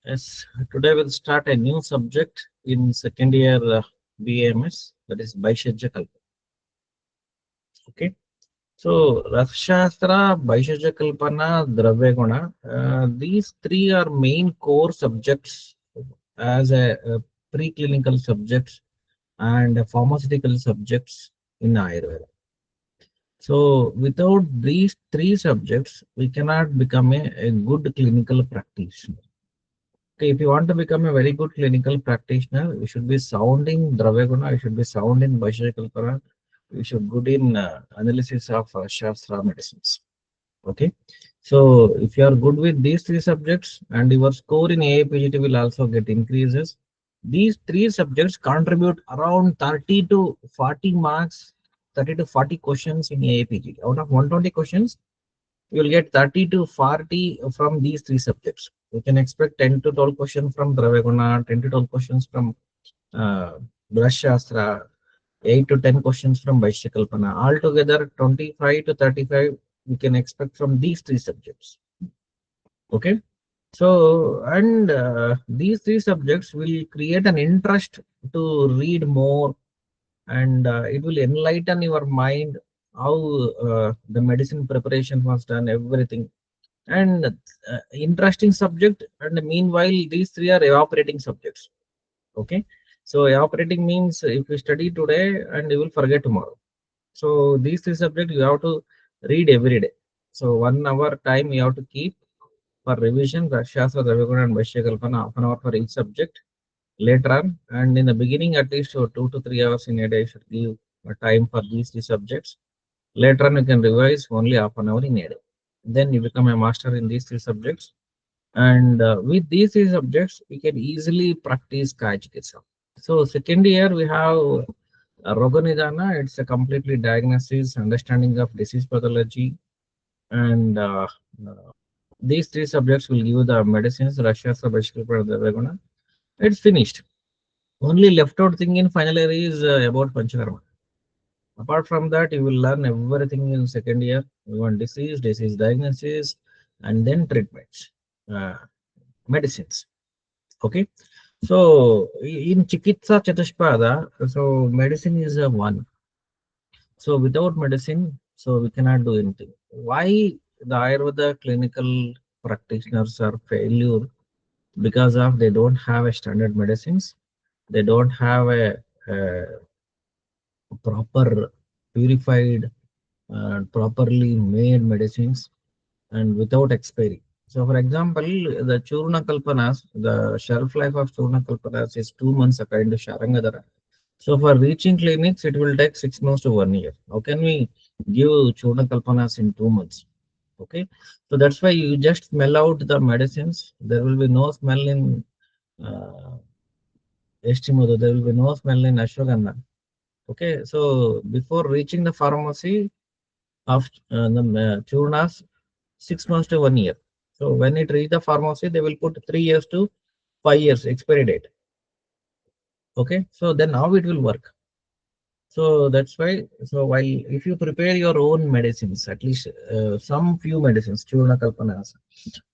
Yes, today we'll start a new subject in second year BAMS, that is Baishajya Kalpa. Okay, so Rasashastra, Baishajya Kalpana, Dravya Guna, these three are main core subjects as a preclinical subjects and pharmaceutical subjects in Ayurveda. So without these three subjects, we cannot become a good clinical practitioner. Okay, if you want to become a very good clinical practitioner, you should be sound in Dravyaguna, you should be sound in Vaishyakalpana, you should good in analysis of Shastra medicines. Okay, so if you are good with these three subjects and your score in AAPGT will also get increases, these three subjects contribute around 30 to 40 marks, 30 to 40 questions in AAPGT. Out of 120 questions, you will get 30 to 40 from these three subjects. You can expect 10 to 12 questions from Dravaguna, 10 to 12 questions from uh, Brashastra, 8 to 10 questions from Vaishyakalpana. Altogether, 25 to 35 you can expect from these three subjects. Okay. So, and these three subjects will create an interest to read more, and it will enlighten your mind how the medicine preparation was done, everything. And interesting subject, and meanwhile these three are evaporating subjects. Okay, so evaporating means if you study today and you will forget tomorrow. So these three subjects you have to read every day. So 1 hour time you have to keep for revision, Shastra, Draviguna and Vaishyakalpana, half an hour for each subject later on. And in the beginning at least 2 to 3 hours in a day you should give time for these three subjects. Later on you can revise only half an hour in a day. Then you become a master in these three subjects, and with these three subjects we can easily practice Kaya Chikitsa. So second year we have Roganidana. It's a completely diagnosis, understanding of disease pathology, and these three subjects will give the medicines, Russia, Sabashkripa, Devaguna. It's finished. Only left out thing in final year is about Panchakarma. Apart from that, you will learn everything in second year. You want disease, disease diagnosis, and then treatments, uh, medicines. Okay. So in Chikitsa Chatushpada, so medicine is a one. So without medicine, so we cannot do anything. Why the Ayurveda clinical practitioners are failure? Because of they don't have a standard medicines. They don't have a proper purified, properly made medicines, and without expiry. So, for example, the Churna Kalpanas, the shelf life of Churna Kalpanas is 2 months according to Sharangadara. So, for reaching clinics, it will take 6 months to 1 year. How can we give Churna Kalpanas in 2 months? Okay, so that's why you just smell out the medicines. There will be no smell in uh, Estimodo, there will be no smell in Ashwagandha. Okay, so before reaching the pharmacy of the Churnas, 6 months to 1 year. So when it reach the pharmacy, they will put 3 years to 5 years expiry date. Okay, so then how it will work? So that's why. So while if you prepare your own medicines, at least some few medicines, Churna Kalpanas,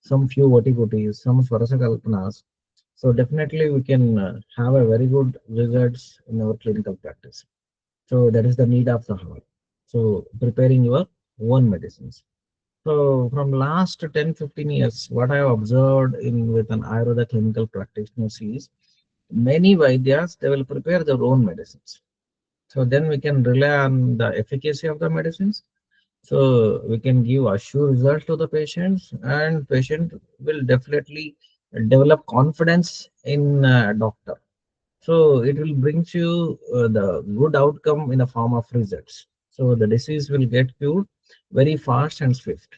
some few Vati some Swarasa Kalpanas, so definitely we can have a very good results in our clinical practice. So that is the need of the hour. So preparing your own medicines. So from last 10, 15 years, what I have observed in with an Ayurveda clinical practitioners is many Vaidyas, they will prepare their own medicines. So then we can rely on the efficacy of the medicines. So we can give assured results to the patients, and patient will definitely develop confidence in doctor. So it will bring you the good outcome in the form of results. So the disease will get cured very fast and swift.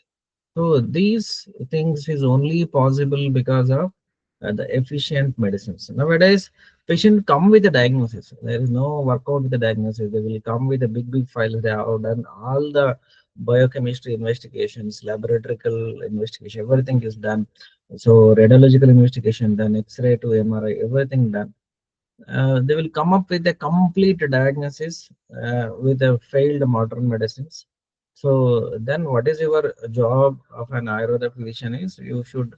So these things is only possible because of the efficient medicines. Nowadays, patient come with a diagnosis. There is no workout with the diagnosis. They will come with a big file. They have done all the biochemistry investigations, laboratory investigation, everything is done. So radiological investigation done, X-ray to MRI, everything done. They will come up with a complete diagnosis with a failed modern medicines. So then what is your job of an Ayurveda physician is you should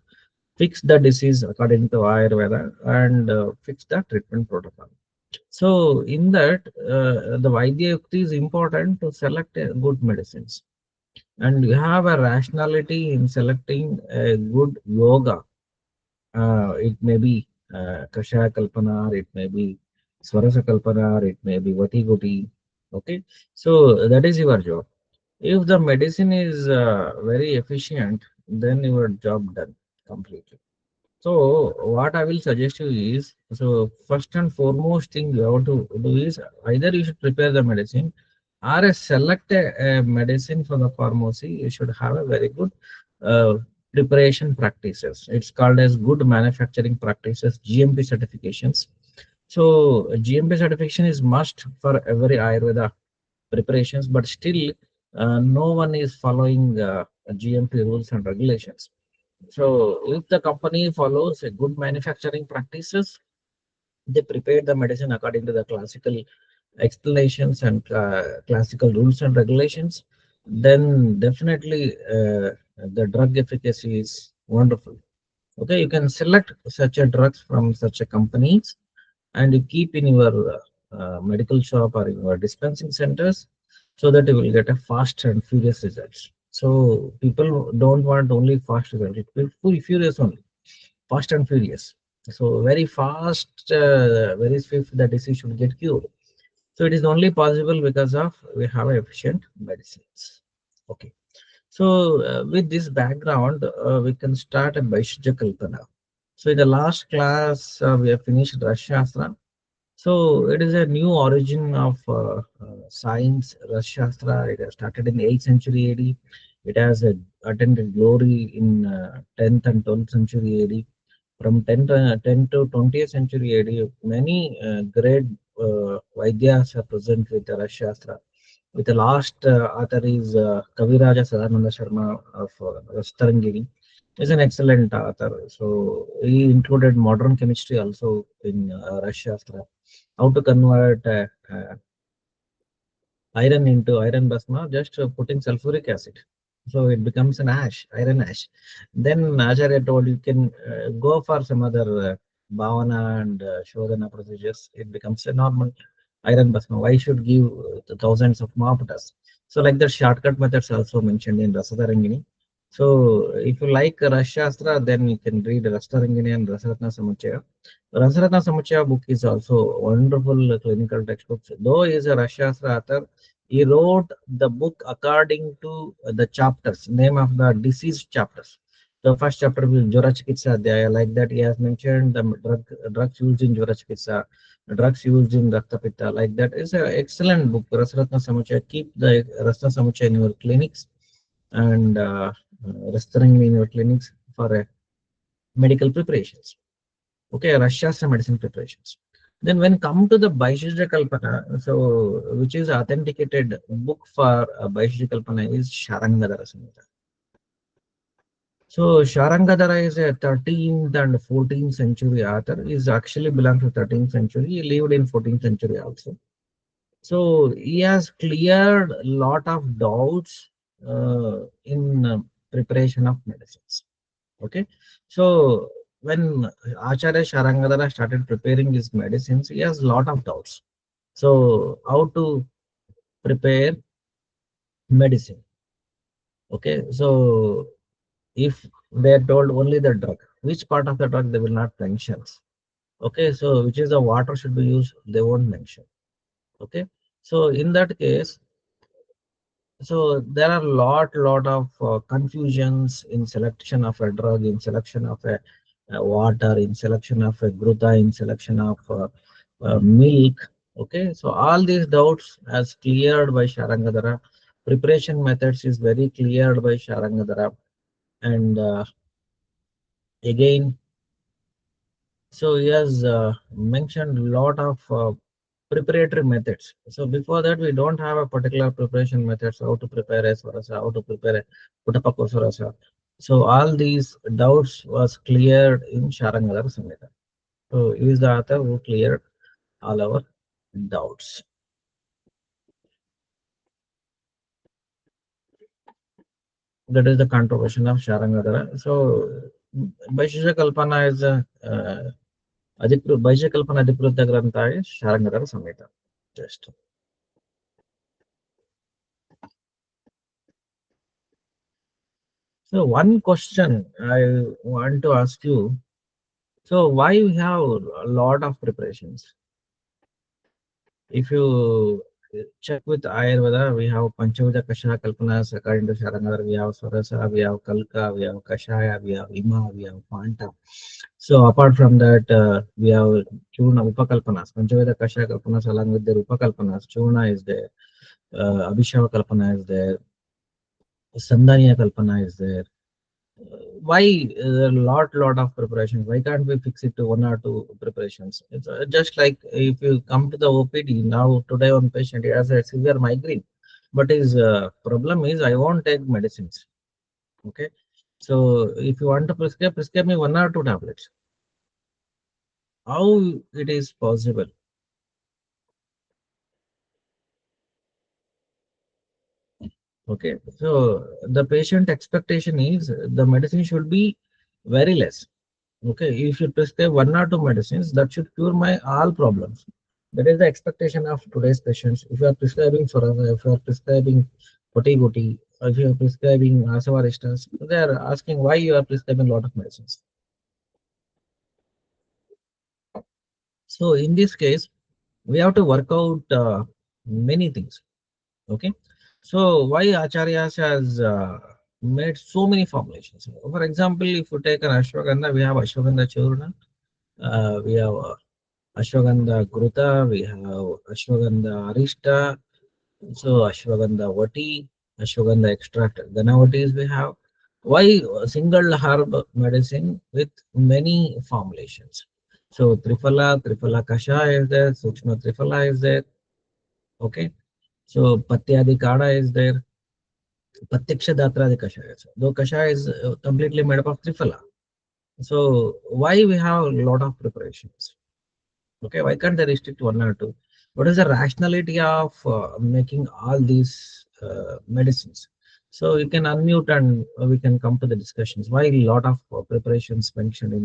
fix the disease according to Ayurveda, and fix the treatment protocol. So in that, the Vaidya Yukti is important to select good medicines, and you have a rationality in selecting a good yoga. It may be Kashaya Kalpana, or it may be Swarasa Kalpana, or it may be Vati Goti. Okay, so that is your job. If the medicine is very efficient, then your job done completely. So what I will suggest you is, so first and foremost thing you have to do is, either you should prepare the medicine, or select a medicine from the pharmacy. You should have a very good uh, preparation practices. It's called as good manufacturing practices, GMP certifications. So GMP certification is must for every Ayurveda preparations, but still no one is following GMP rules and regulations. So if the company follows a good manufacturing practices, they prepare the medicine according to the classical explanations and classical rules and regulations, then definitely the drug efficacy is wonderful. Okay, you can select such a drugs from such a companies, and you keep in your medical shop or in your dispensing centers, so that you will get a fast and furious results. So people don't want only fast results, it will be furious only, fast and furious. So very fast, very swift, the disease should get cured. So it is only possible because of we have efficient medicines. Okay. So with this background, we can start a Vaishya Kalpana. So in the last class, we have finished Rashastra. So it is a new origin of science, Rashastra. It has started in the 8th century AD. It has attended glory in 10th and 12th century AD. From 10 to 20th century AD, many great Vaidyas are present with the Rashastra. With the last author is Kaviraja Sadananda Sharma of Rastarangini. Is an excellent author. So he included modern chemistry also in Rashastra. How to convert iron into iron basma, just putting sulfuric acid. So it becomes an ash, iron ash. Then Acharya told you can go for some other bhavana and shodhana procedures. It becomes a normal iron basma. Why should give the thousands of mahapatas? So like the shortcut methods also mentioned in Rasadarangini. So if you like Rashastra, then you can read Rasadarangini and Rasaratna Samuchaya. Rasaratna Samuchaya book is also wonderful clinical textbook. Though he is a Rashastra author, he wrote the book according to the chapters, name of the disease chapters. The first chapter will Jwara Chikitsa Adhyaya, like that he has mentioned the drugs used in Jwara Chikitsa, drugs used in Rakta Pitta, like that. It's an excellent book, Rasratna Samuchaya. Keep the Rasatna Samuchaya in your clinics, and Rastarangi in your clinics for medical preparations. Okay, Rashastra medicine preparations. Then when come to the Vaisheshika Kalpana, so which is authenticated book for Vaisheshika Kalpana is Sharangadhara Samhita. So Sharangadhara is a 13th and 14th century author. Is actually belongs to 13th century. He lived in 14th century also. So he has cleared a lot of doubts in preparation of medicines. Okay, so when Acharya Sharangadhara started preparing his medicines, he has a lot of doubts. So how to prepare medicine? Okay, so if they are told only the drug, which part of the drug they will not mention. Okay, so which is the water should be used, they won't mention. Okay, so in that case, so there are lot of confusions in selection of a drug, in selection of a water, in selection of a gruta, in selection of milk. Okay, so all these doubts as cleared by Sharangadhara. Preparation methods is very cleared by Sharangadhara, and again, so he has mentioned a lot of preparatory methods. So before that, we don't have a particular preparation methods, how to prepare a swarasa, how to prepare a Puttapakku swarasa. So all these doubts was cleared in Sharangadhara Samhita. So he is the author who cleared all our doubts. That is the contribution of Sharangadhara. So Vaisheshya Kalpana is Vaisheshya Kalpana Adhikruta Grantha is Sharangadhara Samhita. Just. So one question I want to ask you. So why we have a lot of preparations? If you check with Ayurveda, we have Panchavida Kashaya Kalpanas, according to Sharangadhara, we have Sarasa, we have Kalka, we have Kashaya, we have Ima, we have Panta. So apart from that, we have Churna Upakalpanas, Panchavida Kashaya Kalpanas along with the Upakalpanas, Churna is there, Abhishava Kalpana is there, Sandhaniya Kalpana is there. Why a lot of preparations? Why can't we fix it to one or two preparations? It's just like if you come to the OPD now today, one patient he has a severe migraine, but his problem is I won't take medicines. Okay, so if you want to prescribe me one or two tablets. How it is possible? Okay, so the patient expectation is the medicine should be very less. Okay, you should prescribe one or two medicines that should cure my all problems. That is the expectation of today's patients. If you are prescribing Sorasa, if you are prescribing Poti, if you are prescribing Asavaristas, they are asking why you are prescribing a lot of medicines. So in this case, we have to work out many things. Okay, so why Acharyas has made so many formulations? For example, if you take an Ashwagandha, we have Ashwagandha Churna, we have Ashwagandha Gruta, we have Ashwagandha Arista, so Ashwagandha Vati, Ashwagandha extract, Ganavatis we have. Why a single herb medicine with many formulations? So Triphala Kasha is there, Sukshma Triphala is there, okay. So Patyadi Kada is there, Patyaksha Datradi Kashaya. Though Kashaya is completely made up of Triphala. So why we have a lot of preparations? Okay, why can't they restrict one or two? What is the rationality of making all these medicines? So you can unmute and we can come to the discussions. Why a lot of preparations mentioned in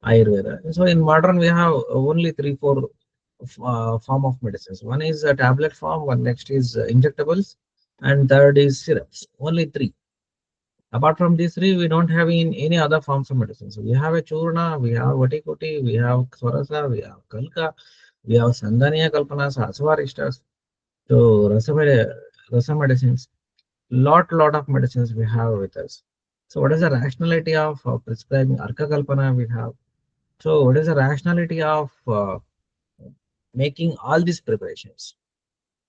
Ayurveda? So in modern we have only three, four form of medicines. One is a tablet form, one next is injectables, and third is syrups. Only three. Apart from these three, we don't have in any other forms of medicine. So we have a Churna, we have Vatikoti, we have Swarasa, we have Kalka, we have Sandhaniya Kalpanas, Aswaristas, so rasa medicines, lot of medicines we have with us. So what is the rationality of prescribing Arka Kalpana we have? So what is the rationality of making all these preparations?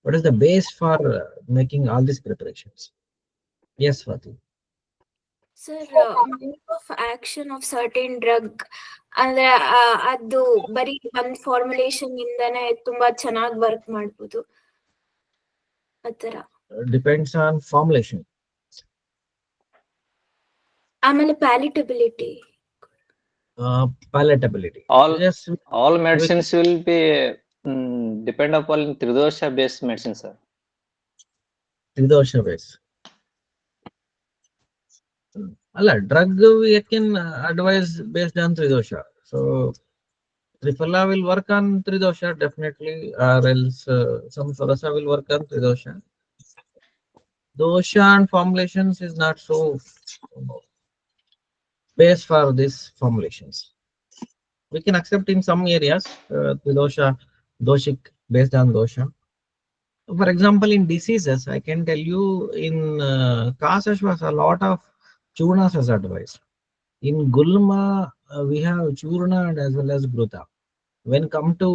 What is the base for making all these preparations? Yes, Swati. Sir, mode of action of certain drug ಅಂದ್ರೆ ಅದು ಬರೀ ಒಂದ್ formulation ಇಂದಾನೆ ತುಂಬಾ ಚೆನ್ನಾಗಿ work ಮಾಡ್ಬೋದು ಆತರ. Depends on formulation. ಆಮೇಲೆ ಪ್ಯಾಲಿಟಬಿಲಿಟಿ. Palatability. Yes, All medicines will be depend upon Tridosha based medicine, sir. Tridosha base. ಅಲ್ಲ drug we can advise based on Tridosha. So Triphala will work on Tridosha definitely, or else some Sarasa will work on Tridosha. Dosha and formulations is not so base for these formulations. We can accept in some areas Tridosha, Doshik based on Dosha. For example, in diseases, I can tell you in Kasashwas a lot of Churnas as advised. In Gulma, we have Churna and as well as Gruta. When come to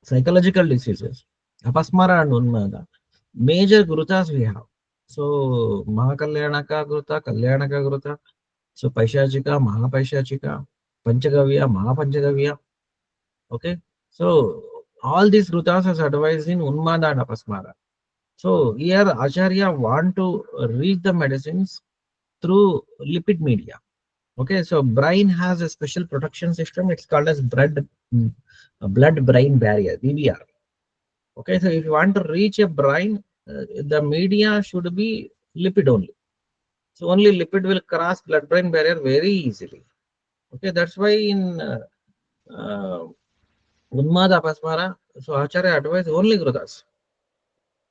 psychological diseases, Apasmara and Unmada, major Grutas we have. So Mahakalyanaka Gruta, Kalyanaka Gruta, so Paishachika, Mahapaishachika, Panchagavya, Mahapanchagavya. Okay. So all these Grutas are advised in Unmada and Apasmara. So here Acharya want to reach the medicines through lipid media. Okay, so brain has a special protection system. It's called as blood-brain barrier (BBR). Okay, so if you want to reach a brain, the media should be lipid only. So only lipid will cross blood-brain barrier very easily. Okay, that's why in Unmada Apasmara, so Acharya advised only Grutas.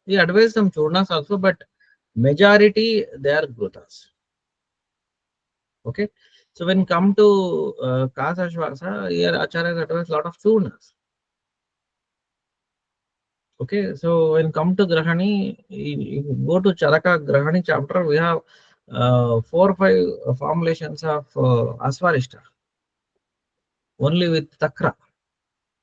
He advised some Churnas also, but majority they are Grutas. Okay, so when come to Kasa Shvasa, here Acharya advised lot of Churnas. Okay, so when come to Grahani, if you go to Charaka Grahani chapter, we have 4 or 5 formulations of Aswarishta, only with Takra.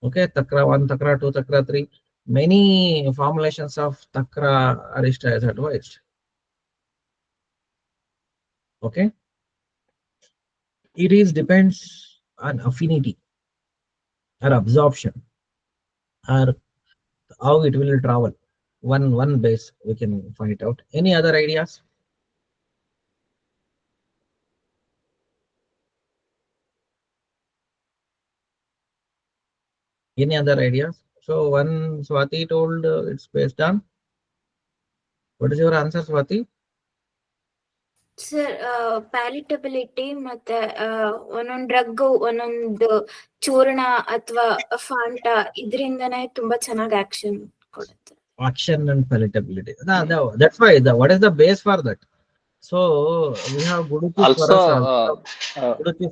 Okay, Takra 1, Takra 2, Takra 3. Many formulations of Takra Arishta is advised. Okay, it is depends on affinity or absorption or how it will travel. One base we can find it out. Any other ideas? Any other ideas? So one Swati told it's based on. What is your answer, Swati? Sir palatability ಮತ್ತೆ ಒಂದೊಂದು drug ಒಂದೊಂದು ಚೂರ್ಣ ಅಥವಾ ಫಾಂಟ ಇದರಿಂದನೇ ತುಂಬಾ ಚೆನ್ನಾಗಿ action ಕೊಡುತ್ತೆ. Action and palatability. That's why what is the base for that? So we have Guduchi Also, Swarasa, Guduchi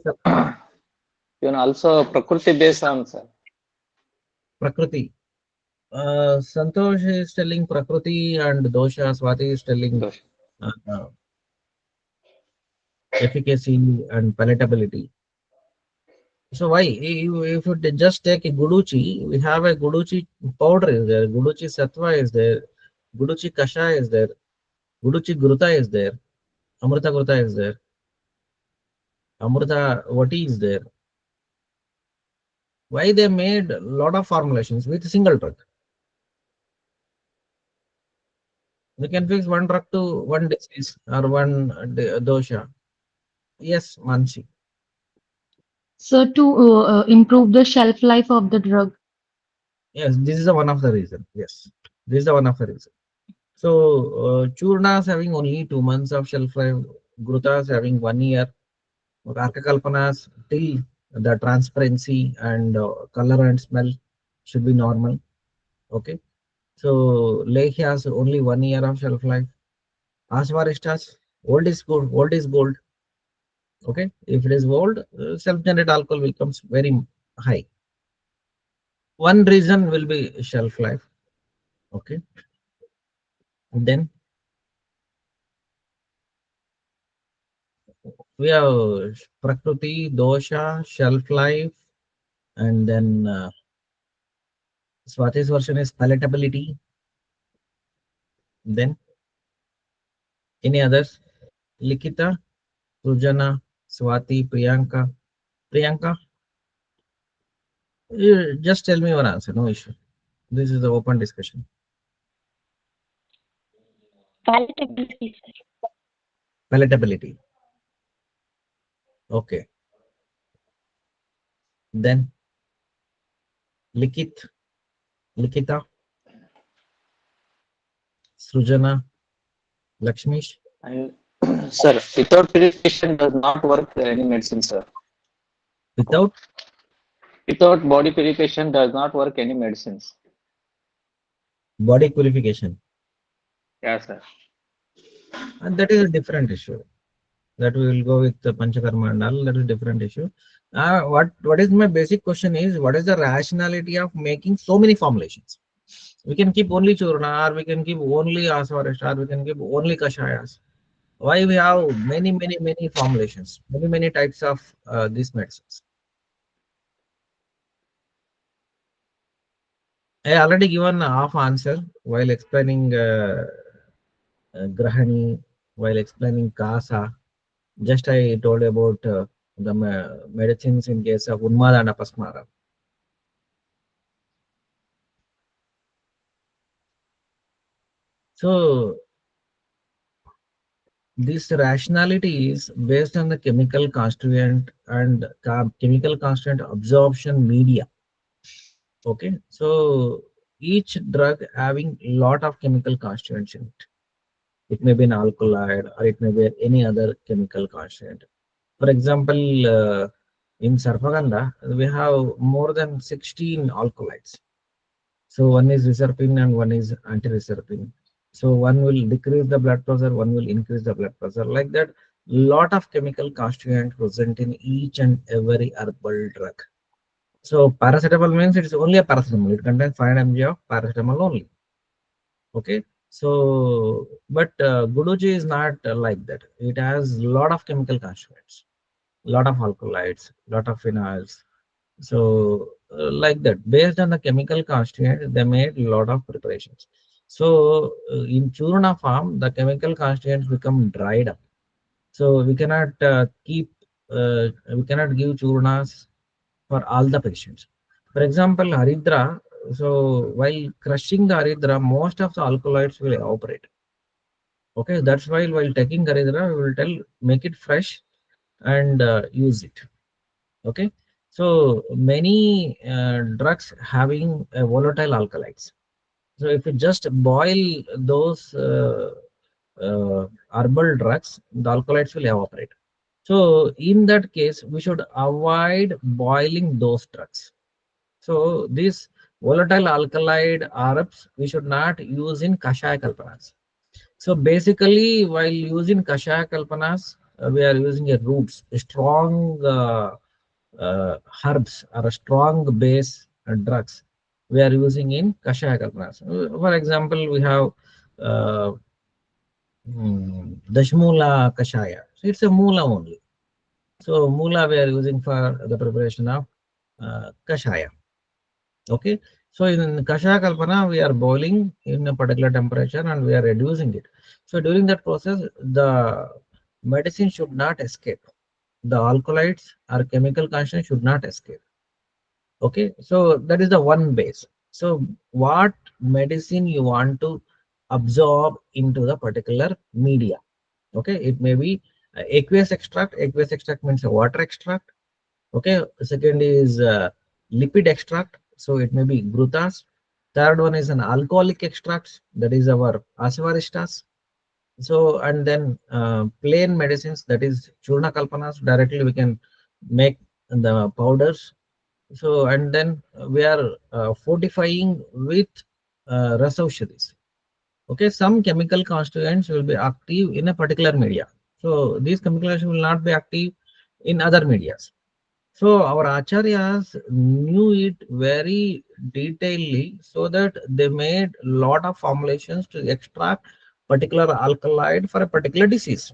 even also Prakriti based on, sir. Prakriti. Santosh is telling Prakriti and Dosha. Swati is telling Dosha. efficacy and palatability. So why? If you just take a Guduchi, we have a Guduchi powder is there, Guduchi Sattva is there, Guduchi Kasha is there, Guduchi Gruta is there, Amrita Gruta is there, Amrita Vati is there. Why they made a lot of formulations with a single drug? We can fix one drug to one disease or one dosha. Yes, Mansi. So to improve the shelf life of the drug. Yes, this is the one of the reason. Yes, this is the one of the reason. So Churnas having only 2 months of shelf life, Grutas having 1 year, Arkakalpanas till the transparency and color and smell should be normal. Okay, so Lekhyas only 1 year of shelf life. Aswarishtas, old is good, old is gold. Okay, if it is old, self-generated alcohol will comes very high. One reason will be shelf life. Okay, and then we have Prakriti, Dosha, shelf life, and then Swati's version is palatability. Then any others? Likita, Sujana, Swati, Priyanka. Priyanka, you just tell me your answer, no issue. This is the open discussion. Palatability, sir. Palatability. Okay. Then Likita, Srujana, Lakshmish. And sir, without purification does not work any medicine, sir. Without body purification does not work any medicines. Body purification. Yeah, sir. And that is a different issue. That we will go with the Panchakarma and all. That is a different issue. What is my basic question is, what is the rationality of making so many formulations? We can keep only Churna, or we can keep only Aswarishta, or we can keep only Kashayas. Why we have many formulations, many types of these medicines? I already given half answer while explaining Grahani, while explaining Kasa. Just I told about the medicines in case of Unmada and Apasmara. So this rationality is based on the chemical constituent and chemical constituent absorption media. Okay, so each drug having lot of chemical constituents in it. It may be an alkaloid or it may be any other chemical constituent. For example, in Sarfaganda, we have more than 16 alkaloids. So one is reserpine and one is anti-reserpine. So one will decrease the blood pressure, one will increase the blood pressure. Like that, lot of chemical constituents present in each and every herbal drug. So paracetamol means it is only a paracetamol. It contains 5 mg of paracetamol only. Okay. So, but Guduji is not like that. It has lot of chemical constituents, lot of alkaloids, lot of phenols. So, like that, based on the chemical constituent, they made a lot of preparations. So, in Churna form, the chemical constituents become dried up. So, we cannot we cannot give Churnas for all the patients. For example, Haridra, so while crushing the Haridra, most of the alkaloids will evaporate. Okay, that's why while taking Haridra, we will tell make it fresh and use it. Okay, so many drugs having volatile alkaloids. So if you just boil those herbal drugs, the alkaloids will evaporate. So in that case, we should avoid boiling those drugs. So these volatile alkaloid herbs we should not use in Kashaya Kalpanas. So basically, while using Kashaya Kalpanas, we are using a roots, a strong herbs or a strong base drugs we are using in Kashaya Kalpanas. For example, we have uh, Dashmula Kashaya. So it's a Mula only. So Mula we are using for the preparation of Kashaya. Okay. So in Kashaya Kalpana, we are boiling in a particular temperature and we are reducing it. So during that process, the medicine should not escape. The alkaloids or chemical constituents should not escape. Okay. So that is the one base. So what medicine you want to absorb into the particular media. Okay. It may be aqueous extract. Aqueous extract means a water extract. Okay. Second is lipid extract. So it may be grutas. Third one is an alcoholic extract. That is our asivaristas. So and then plain medicines, that is churna kalpanas. Directly we can make the powders. So and then we are fortifying with rasaushadis. Okay, some chemical constituents will be active in a particular media. So these chemical constituents will not be active in other medias. So our acharyas knew it very detailedly so that they made lot of formulations to extract particular alkaloid for a particular disease.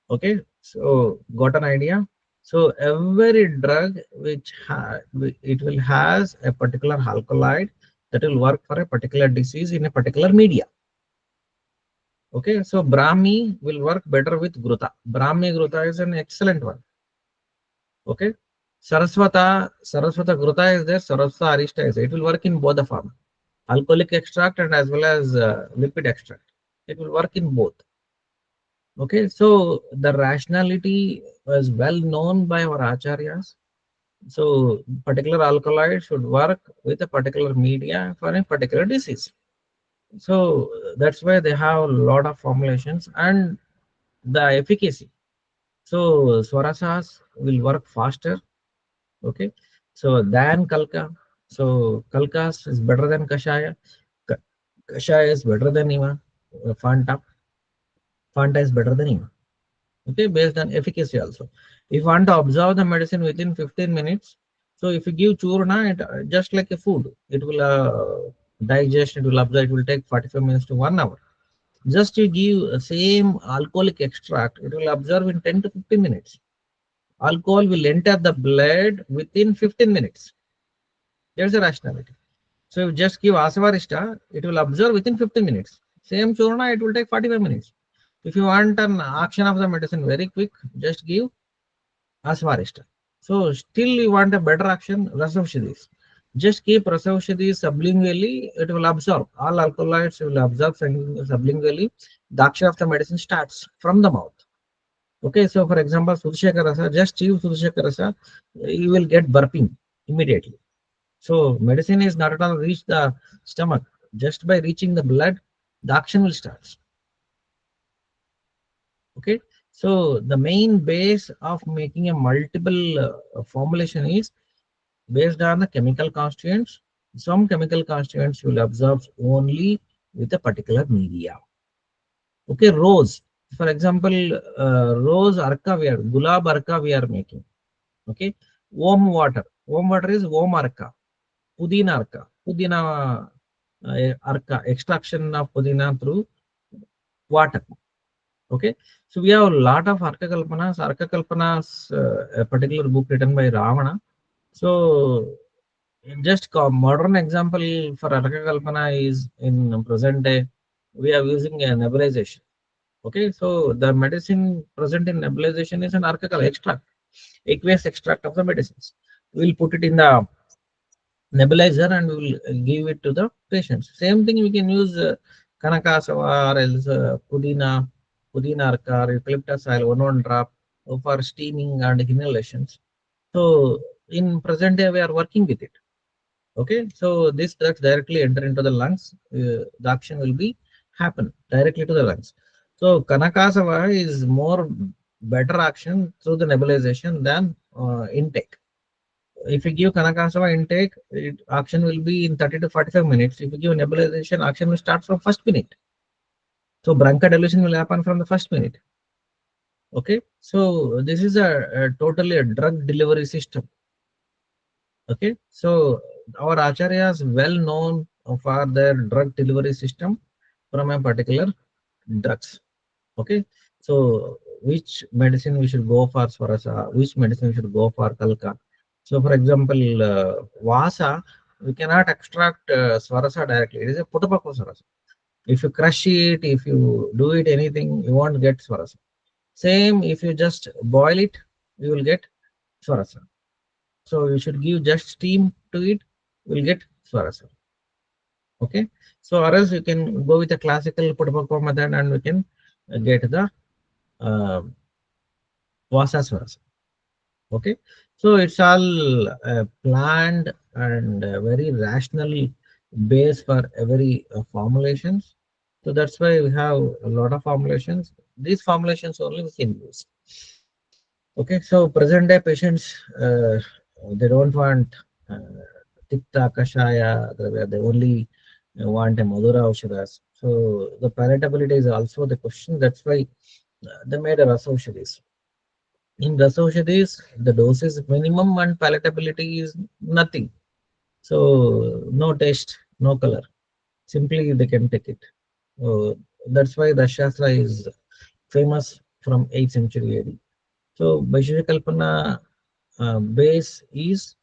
Okay, so got an idea? So every drug which it will has a particular alkaloid that will work for a particular disease in a particular media. Okay, so Brahmi will work better with Gruta. Brahmi Gruta is an excellent one. Okay, Saraswata Gruta is there, Saraswata Arista is there. It will work in both the form, alcoholic extract and as well as lipid extract. It will work in both. Okay, so the rationality was well known by our acharyas. So particular alkaloid should work with a particular media for a particular disease. So that's why they have a lot of formulations and the efficacy. So Swarasas will work faster. Okay, so than Kalka. So Kalkas is better than Kashaya. Kashaya is better than Ima. Fanta is better than Ima. Okay, based on efficacy also. If you want to observe the medicine within 15 minutes, so if you give churna, it just like a food, it will digest, it will absorb, it will take 45 minutes to 1 hour. Just you give same alcoholic extract, it will absorb in 10 to 15 minutes. Alcohol will enter the blood within 15 minutes. There's a rationality. So you just give Asavarishta, it will absorb within 15 minutes. Same churna, it will take 45 minutes. If you want an action of the medicine very quick, just give Asvarishta. So still you want a better action, Rasaushadis. Just keep Rasaushadis sublingually, it will absorb. All alkaloids will absorb sublingually. The action of the medicine starts from the mouth. Okay, so for example, Sudhisheka Rasa, just chew Sudhisheka Rasa, you will get burping immediately. So medicine is not at all reach the stomach. Just by reaching the blood, the action will start. Okay, so the main base of making a multiple formulation is based on the chemical constituents. Some chemical constituents will absorb only with a particular media. Okay, rose. For example, rose arka we are, gulab arka we are making. Okay, warm water. Warm water is warm arka. Pudina arka. Pudina arka. Extraction of pudina through water. Okay, so we have a lot of Arka Kalpanas. Arka Kalpanas, a particular book written by Ravana. So just modern example for Arka Kalpana is in present day, we are using a nebulization. Okay, so the medicine present in nebulization is an Arka extract, aqueous extract of the medicines. We'll put it in the nebulizer and we will give it to the patients. Same thing we can use Kanakasava or else Pudina arka or eucalyptus oil, one drop for steaming and inhalations. So in present day we are working with it. Okay, so this drugs directly enter into the lungs. The action will be happen directly to the lungs. So Kanakasava is more better action through the nebulization than intake. If you give Kanakasava intake, action will be in 30 to 45 minutes. If you give nebulization, action will start from first minute. So bronchodilation will happen from the first minute. Okay, so this is a totally a drug delivery system. Okay, so our Acharya is well known for their drug delivery system from a particular drugs. Okay, so which medicine we should go for Swarasa, which medicine we should go for Kalka. So for example, Vasa, we cannot extract Swarasa directly. It is a Putapako Swarasa. If you crush it, if you do it anything, you won't get Swarasa. Same, if you just boil it, you will get Swarasa. So you should give just steam to it, you will get Swarasa. Okay, so or else you can go with a classical Putapako method and we can get the Vasa Swarasa. Okay, so it's all planned and very rational base for every formulations. So that's why we have a lot of formulations. These formulations only we can use. Okay, so present day patients, they don't want Tikta Kashaya, they only want a Madura Aushadas. So the palatability is also the question. That's why they made a Rasa Aushadis. In Rasaushadis, the dose is minimum and palatability is nothing. So no taste, no color. Simply they can take it. That's why the Shastra is famous from 8th century AD. So Vaisheshika Kalpana base is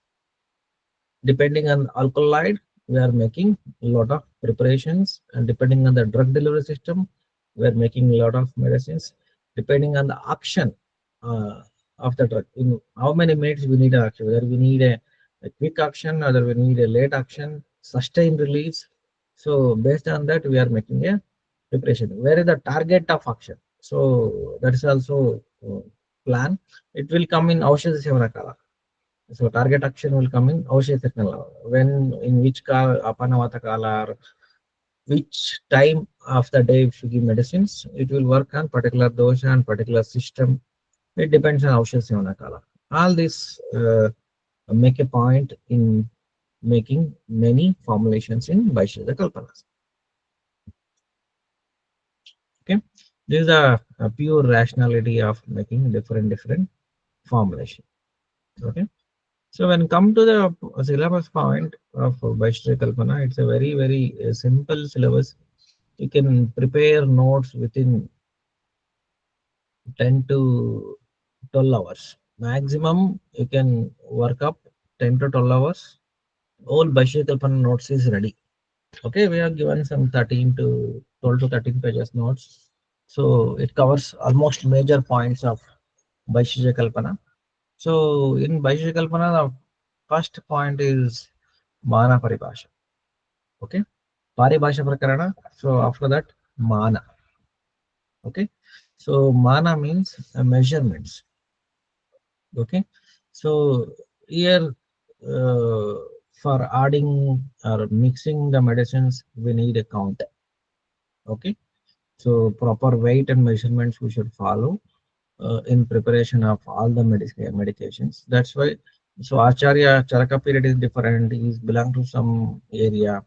depending on alkaloid, we are making a lot of preparations, and depending on the drug delivery system, we are making a lot of medicines. Depending on the action of the drug, in how many minutes we need an action, whether we need a quick action, whether we need a late action, sustained release. So based on that, we are making a preparation. Where is the target of action? So that is also plan. It will come in Aushadha Sevana Kala. So target action will come in Aushadha Kala. When, in which kala, Apanavata Kala, or which time of the day if you give medicines, it will work on particular dosha and particular system. It depends on Aushadha Sevana Kala. All this make a point in making many formulations in Vaisheshika Kalpanas. Okay, this is a pure rationality of making different formulation. Okay, so when come to the syllabus point of Vaisheshika Kalpana, it's a very simple syllabus. You can prepare notes within 10 to 12 hours. Maximum you can work up 10 to 12 hours. All Vaisheshika Kalpana notes is ready. Okay, we have given some 13 to 12 to 13 pages notes. So it covers almost major points of Vaisheshika Kalpana. So in Vaisheshika Kalpana, the first point is Mana Paribhasha. Okay, Paribhasha Prakarana. So after that, Mana. Okay, so Mana means measurements. Okay, so here for adding or mixing the medicines, we need a count. Okay, so proper weight and measurements we should follow in preparation of all the medications. That's why. So Acharya Charaka period is different. He belong to some area.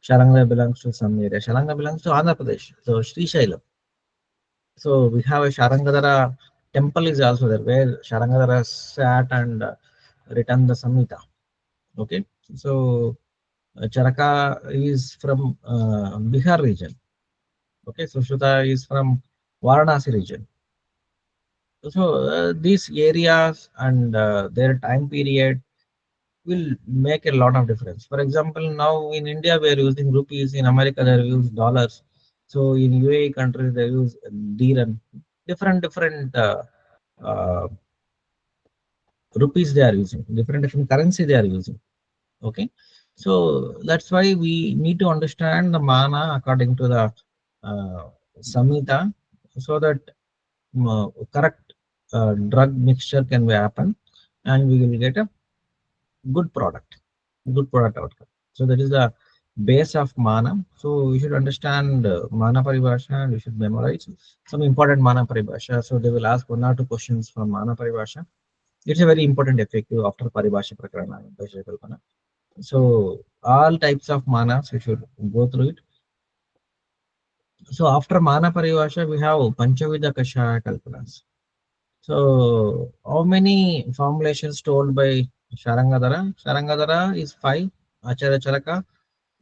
Sharanga belongs to some area. Sharanga belongs to Andhra Pradesh. So Sri Shailam. So we have a Sharangadara temple is also there where Sharangadara sat and written the Samhita. Okay, so Charaka is from Bihar region. Okay, Sushruta is from Varanasi region. So these areas and their time period will make a lot of difference. For example, now in India we are using rupees, in America they use dollars. So in UAE countries they use dirham. Different uh, rupees they are using. Different currency they are using. Okay, so that's why we need to understand the mana according to the Samhita, so that correct drug mixture can be happen, and we will get a good product, good product outcome. So that is the base of mana. So we should understand mana paribhasha, and we should memorize some important mana paribhasha. So they will ask 1 or 2 questions from mana paribhasha. It's a very important effective after paribhasha prakarana, Vaishya Kalpana. So all types of manas we should go through it. So after mana paribhasha we have Panchavidha Kashaya Kalpanas. So how many formulations told by Sharangadara? Sharangadara is 5. Acharya Charaka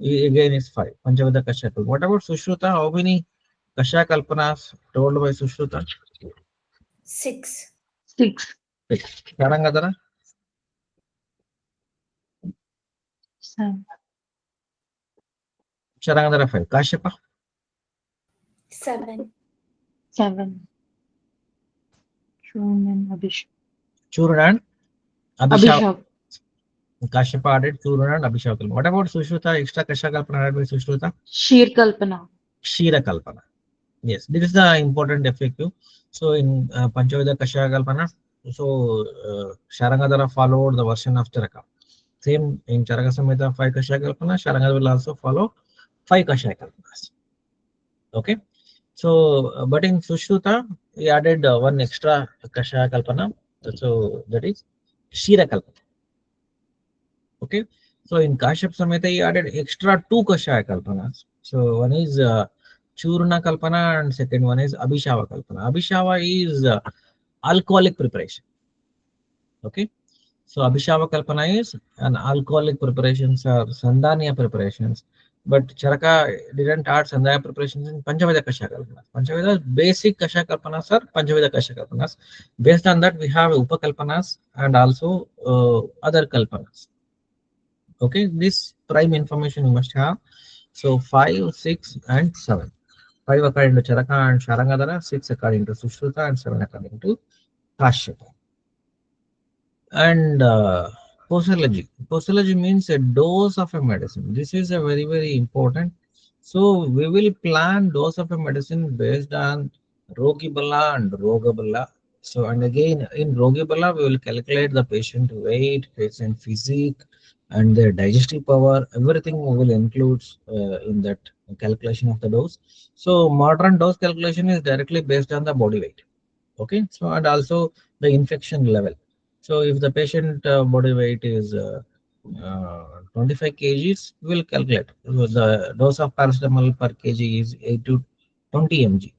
again is 5. Panchavidha Kashaya. What about Sushruta? How many Kashaya Kalpanas told by Sushruta? 6. 6. 6. Sharangadara? 7. Sharangadara 5. Kashyapa? 7. 7. Churna and Abhishek. Churna and Abhishav. Abhishek. Kashyapa added Churna and Abhishav. What about Sushruta? Extra Kashaya Kalpana added by Sushruta? Sheer Kalpana. Kshira Kalpana. Yes, this is the important effective. So in Panchavidha Kashaya Kalpana, so Sharangadara followed the version of Charaka. Same in Charaka Samhita 5 Kashaya Kalpana, Sharangadara will also follow 5 Kashaya Kalpanas. Okay, so but in Sushruta, he added one extra Kashaya Kalpana, so that is Kshira Kalpana. Okay, so in Kashyap Samhita, he added extra 2 Kashaya Kalpanas. So one is Churna Kalpana and second one is Abhishava Kalpana. Abhishava is alcoholic preparation. Okay, so Abhishava Kalpana is an alcoholic preparations or Sandhaniya preparations. But Charaka didn't add Sandhya preparations in Panchavidha Kashaya Kalpanas. Panchavidha basic Kashaya Kalpanas are Panchavidha Kashaya Kalpanas. Based on that, we have Upakalpanas and also other Kalpanas. Okay, this prime information you must have. So 5, 6, and 7. 5 according to Charaka and Sharangadara, 6 according to Sushruta, and 7 according to Kashyapa. And posology. Posology means a dose of a medicine. This is a very important. So we will plan dose of a medicine based on Rogibala and Rogabala. So and again in Rogibala we will calculate the patient weight, patient physique, and their digestive power. Everything we will include in that calculation of the dose. So modern dose calculation is directly based on the body weight. Okay, so and also the infection level. So if the patient body weight is 25 kgs, we will calculate. So the dose of paracetamol per kg is 8 to 20 mg.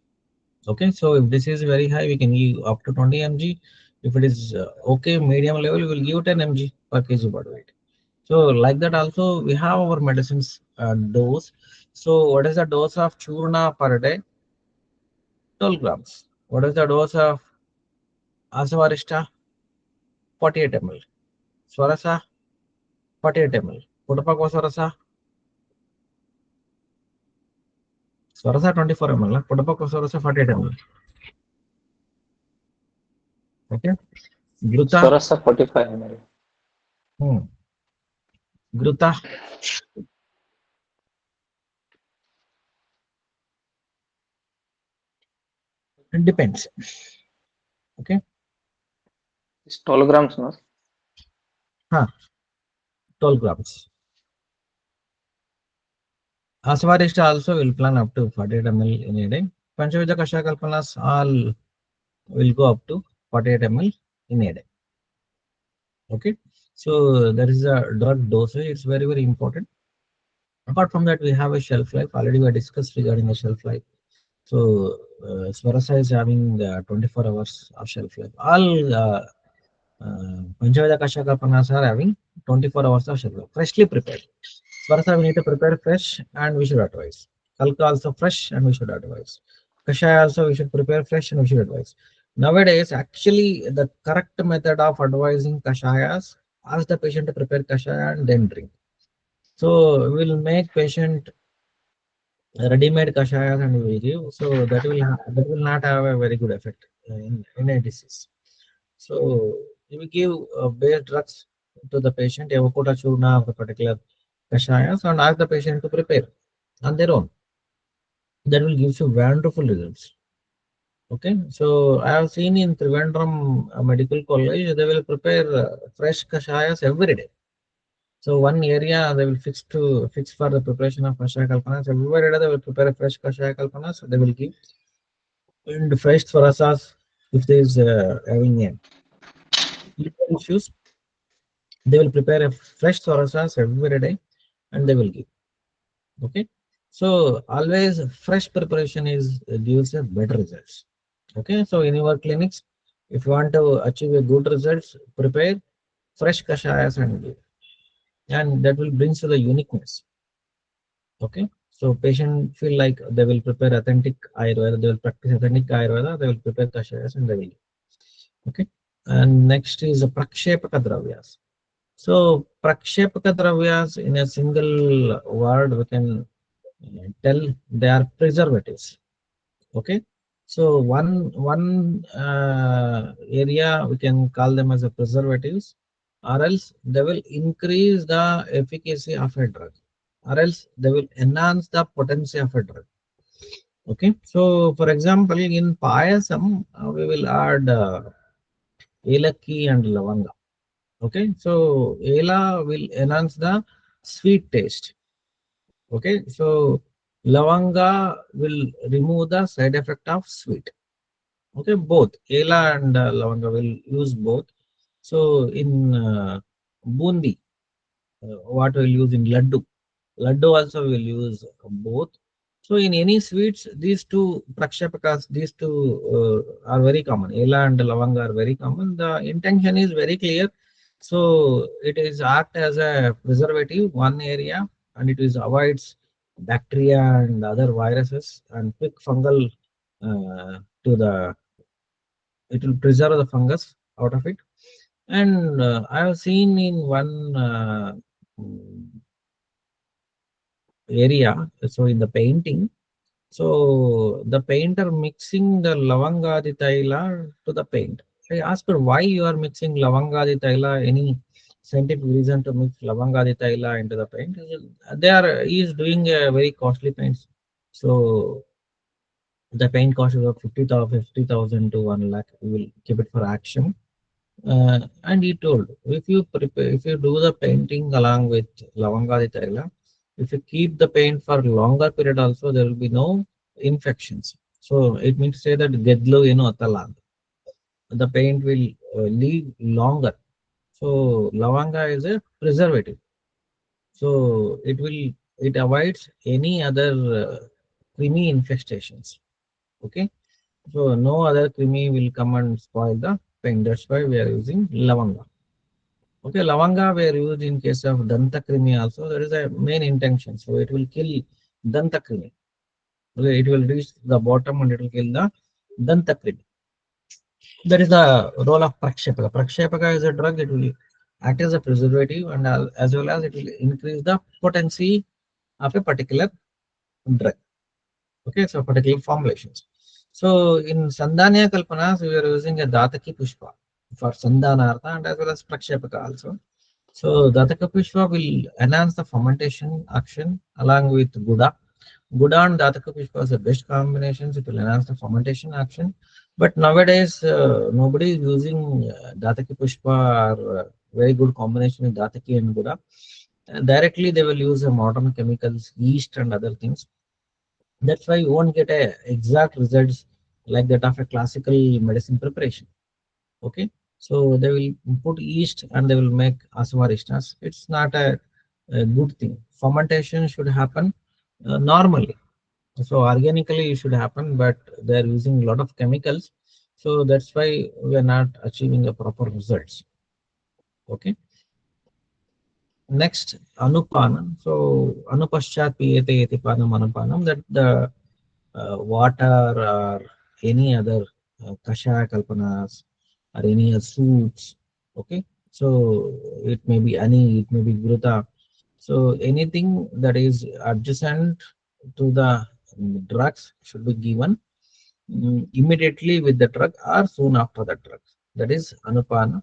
Okay, so if this is very high, we can give up to 20 mg. If it is okay, medium level, we will give 10 mg per kg body weight. So like that also we have our medicines dose. So what is the dose of Churna per day? 12 grams. What is the dose of Asavarishta? 48 ml. Swarasa 48 ml. Putapakwa Swarasa 24 ml. Putapakwa Swarasa 48 ml. Okay. Gluta. Sorasa 45 ml. Gluta. It depends. Okay. It's 12 grams, no? 12 grams. Aswarishta also will plan up to 48 ml in a day. Panchavidya Kashaya Kalpanas all will go up to 48 ml in a day. Okay, so there is a drug dosage. It's very, very important. Apart from that, we have a shelf life. Already we discussed regarding the shelf life. So Swarasa is having 24 hours of shelf life. All Panchaveda Kashakapanas are having 24 hours of shelf life, freshly prepared. Swarasa we need to prepare fresh and we should advise. Kalka also fresh and we should advise. Kashaya also we should prepare fresh and we should advise. Nowadays, actually, the correct method of advising Kashayas, ask the patient to prepare Kashaya and then drink. So we'll make patient ready-made kashayas and we give, so that will not have a very good effect in a disease. So we give base drugs to the patient, Evokota Churna of the particular kashayas, and ask the patient to prepare on their own. That will give you wonderful results. Okay, so I have seen in Trivandrum Medical College, they will prepare fresh kashayas every day. So one area they will fix for the preparation of kashaya kalpanas. Everywhere they will prepare a fresh kashaya kalpanas. They will give and fresh swarasas if there is having a liver issues. They will prepare a fresh swarasas every day and they will give. Okay, so always fresh preparation is gives a better results. Okay, so in your clinics, if you want to achieve a good results, prepare fresh kashayas and give, and that will bring to the uniqueness. Okay, so patient feel like they will prepare authentic Ayurveda, they will practice authentic Ayurveda, they will prepare kashayas and they will. Okay, and next is the Prakshepaka Dravyas. So Prakshepaka Dravyas in a single word we can tell they are preservatives. Okay, so one area we can call them as a preservatives, or else they will increase the efficacy of a drug, or else they will enhance the potency of a drug. Okay, so for example, in payasam, we will add elakki and lavanga. Okay, so ela will enhance the sweet taste. Okay, so lavanga will remove the side effect of sweet. Okay, both ela and lavanga will use both. So in bundi, what we'll use in laddu. Laddu also will use both. So in any sweets, these two prakshapakas, these two are very common. Ela and lavanga are very common. The intention is very clear. So it is act as a preservative one area, and it is avoids bacteria and other viruses and quick fungal to the. It will preserve the fungus out of it. And I have seen in one area, so in the painting, so the painter mixing the lavangadi taila to the paint. I asked her why you are mixing lavangadi taila, any scientific reason to mix lavangadi taila into the paint. He is doing a very costly paints. So the paint cost is about 50,000 to 1 lakh. We will keep it for action. And he told, if you do the painting along with lavangadi taila, if you keep the paint for longer period also, there will be no infections. So it means to say that gedlu the paint will leave longer. So lavanga is a preservative. So it avoids any other creamy infestations. Okay. So no other creamy will come and spoil the paint. That's why we are using lavanga. Okay, lavanga we are used in case of danta krimi also. There is a main intention. So it will kill danta krimi. Okay, it will reach the bottom and it will kill the danta krimi. That is the role of prakshepaka. Prakshepaka is a drug. It will act as a preservative and as well as it will increase the potency of a particular drug. Okay, so particular formulations. So in Sandhanya Kalpanas, we are using a Dataki Pushpa for Sandhanartha and as well as Prakshepaka also. So Dataka Pushpa will enhance the fermentation action along with Guda. Guda and Dataka Pushpa is the best combinations. It will enhance the fermentation action. But nowadays, nobody is using Dataki Pushpa or very good combination with Dataki and Guda. directly they will use modern chemicals, yeast and other things. That's why you won't get a exact results like that of a classical medicine preparation. Okay, so they will put yeast and they will make asafoetida. It's not a good thing. Fermentation should happen normally. So organically it should happen, but they are using a lot of chemicals. So that's why we are not achieving a proper results. Okay. Next, Anupanam. So Anupaschat Piyate Iti Panam Anupanam, that the water or any other kashaya kalpanas or any other soups. Okay. So it may be ani, it may be gruta. So anything that is adjacent to the drugs should be given immediately with the drug or soon after the drug. That is Anupana.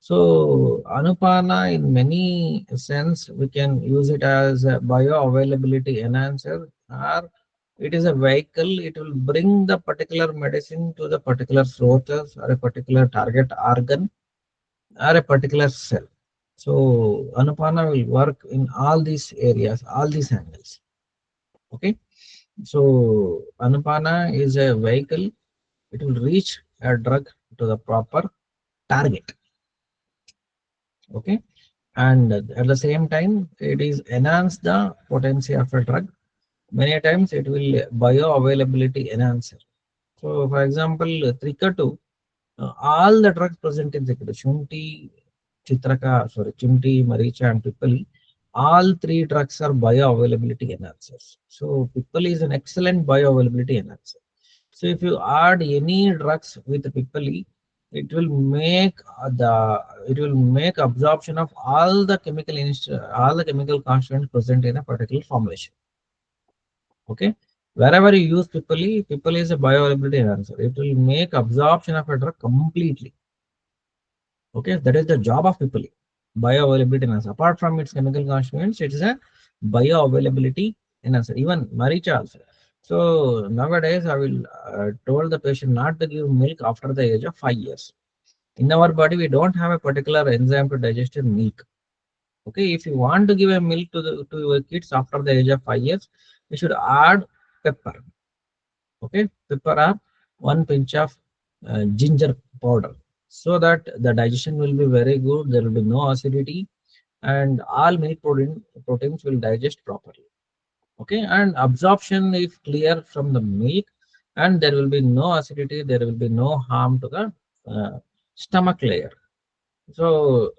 So Anupana in many sense we can use it as a bioavailability enhancer, or it is a vehicle. It will bring the particular medicine to the particular sources or a particular target organ or a particular cell. So Anupana will work in all these areas, all these angles. Okay. So Anupana is a vehicle. It will reach a drug to the proper target. Okay. And at the same time, it is enhance the potency of a drug. Many times it will bioavailability enhancer. So for example, Trikatu, all the drugs present in Trikatu, Shunti, Chimti, Maricha and Pipali, all three drugs are bioavailability enhancers. So Pipali is an excellent bioavailability enhancer. So if you add any drugs with Pipali, it will make absorption of all the chemical constituents present in a particular formulation. Okay, wherever you use Pipali is a bioavailability enhancer. It will make absorption of a drug completely. Okay, that is the job of Pipali, bioavailability enhancer. Apart from its chemical constituents, it is a bioavailability enhancer. Even Maricha also. So nowadays, I will told the patient not to give milk after the age of 5 years. In our body, we don't have a particular enzyme to digest milk. Okay, if you want to give a milk to your kids after the age of 5 years, you should add pepper. Okay, pepper or one pinch of ginger powder, so that the digestion will be very good. There will be no acidity, and all milk proteins will digest properly. Okay, and absorption is clear from the milk, and there will be no acidity. There will be no harm to the stomach layer. So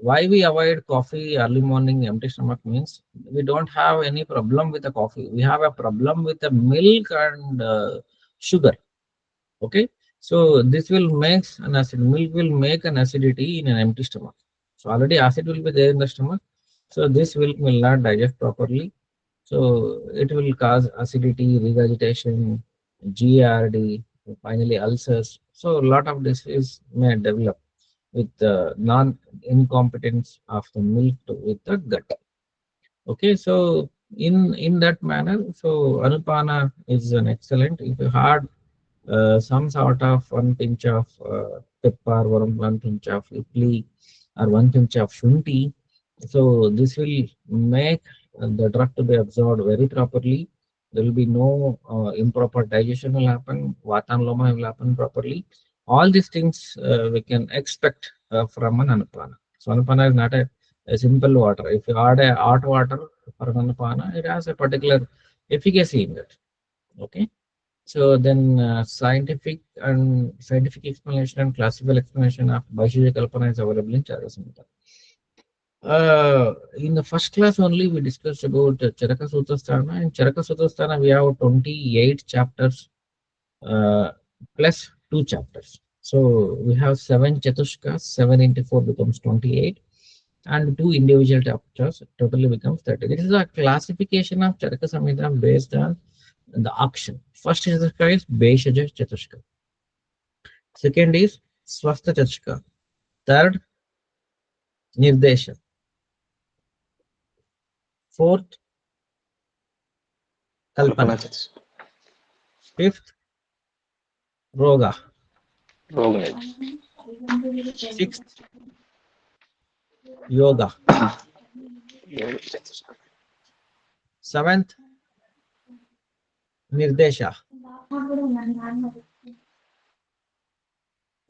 why we avoid coffee early morning empty stomach means we don't have any problem with the coffee. We have a problem with the milk and sugar. Okay, so this will make an acid. Milk will make an acidity in an empty stomach. So already acid will be there in the stomach. So this milk will not digest properly. So it will cause acidity, regurgitation, GERD, finally ulcers. So a lot of disease may develop with the non-incompetence of the milk with the gut. Okay, so in that manner, so Anupana is an excellent. If you had some sort of one pinch of pepper, or one pinch of ipli, or one pinch of shunti, so this will make the drug to be absorbed very properly. There will be no improper digestion will happen. Vatanloma will happen properly. All these things we can expect from an Anupana. So Anupana is not a simple water. If you add a hot water for an Anupana, it has a particular efficacy in it. Okay. So then scientific explanation and classical explanation of Vaisheshika Kalpana is available in Charaka Samhita. In the first class only we discussed about Charaka Sutrasthana. In Charaka Sutrasthana we have 28 chapters plus 2 chapters. So we have 7 Chatushkas, 7 into 4 becomes 28, and 2 individual chapters totally becomes 30. This is a classification of Charaka Samhita based on the action. First Chatushka is Bheshaja Chatushka. Second is Swastha Chatushka. Third, Nirdesha. Fourth, Kalpana. Fifth, Roga. Sixth, Yoga. Seventh, Nirdesha.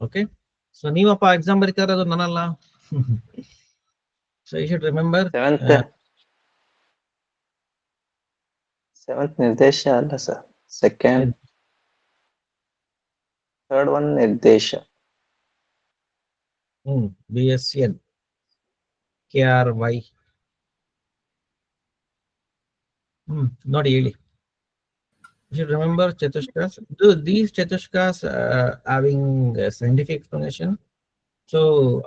Okay. So ನೀವಪ್ಪ exam ಬರೀತಾ ಇರೋದು ನಾನಲ್ಲ. So you should remember. Seventh ನಿರ್ದೇಶ ಅಲ್ಲ sir. Second, third one ನಿರ್ದೇಶ. BSN. KRY. ನೋಡಿ ಹೇಳಿ. You should remember Chatushkas. These Chatushkas having a scientific explanation. So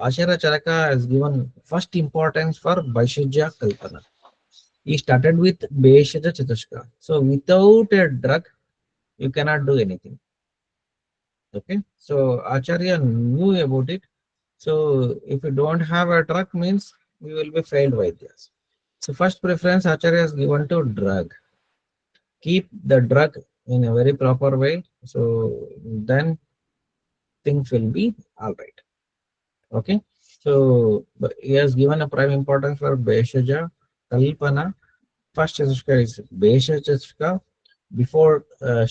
Acharya Charaka has given first importance for Vaishajya Kalpana. He started with Bheshja Chatushka. So without a drug, you cannot do anything. Okay. So Acharya knew about it. So if you don't have a drug, means you will be failed Vaidyas. So first preference Acharya has given to drug. Keep the drug in a very proper way. So then things will be all right. Okay. So he has given a prime importance for Bheshja Kalpana. First Chatushka is Bheshja Chatushka. Before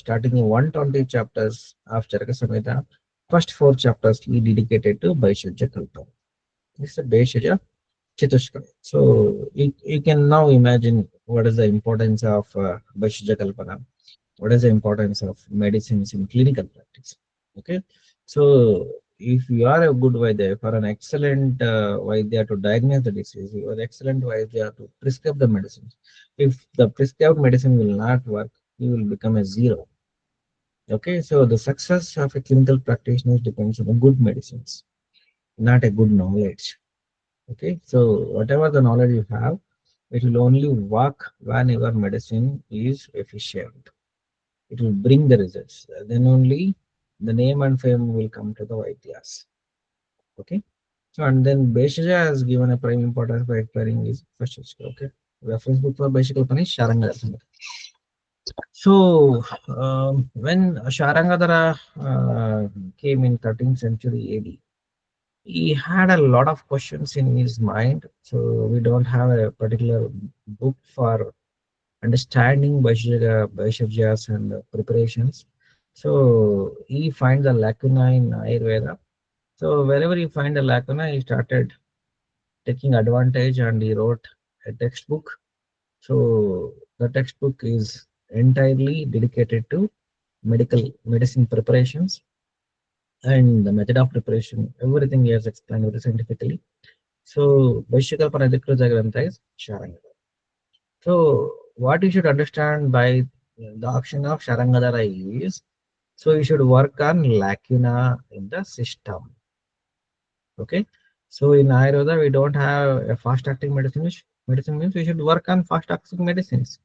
starting 120 chapters of Charaka Samhita, first 4 chapters he dedicated to Bheshja Kalpana. This is Bheshja Chatushka. So you can now imagine what is the importance of Bheshja Kalpana. What is the importance of medicines in clinical practice? Okay. So if you are a good Vaidya, for an excellent Vaidya to diagnose the disease, you are excellent Vaidya to prescribe the medicines. If the prescribed medicine will not work, you will become a zero. Okay. So the success of a clinical practitioner depends on the good medicines, not a good knowledge. Okay. So whatever the knowledge you have, it will only work when your medicine is efficient. It will bring the results. Then only the name and fame will come to the Vaidyas. Okay. So and then Bheshja has given a prime importance by explaining his first. Okay. Reference book for Bheshja Kalpana is Sharangadhara. So when Sharangadhara came in 13th century AD, he had a lot of questions in his mind. So we don't have a particular book for understanding Vaishyajas and preparations. So he finds a lacuna in Ayurveda. So wherever he find a lacuna, he started taking advantage and he wrote a textbook. So the textbook is entirely dedicated to medicine preparations and the method of preparation. Everything he has explained very scientifically. So Vaishya Kalpana Adhikrita Grantha is Sharangadhara. So what you should understand by the action of Sharangadhara is, so you should work on lacuna in the system. Okay. So in Ayurveda, we don't have a fast-acting medicine. Medicine means we should work on fast-acting medicines.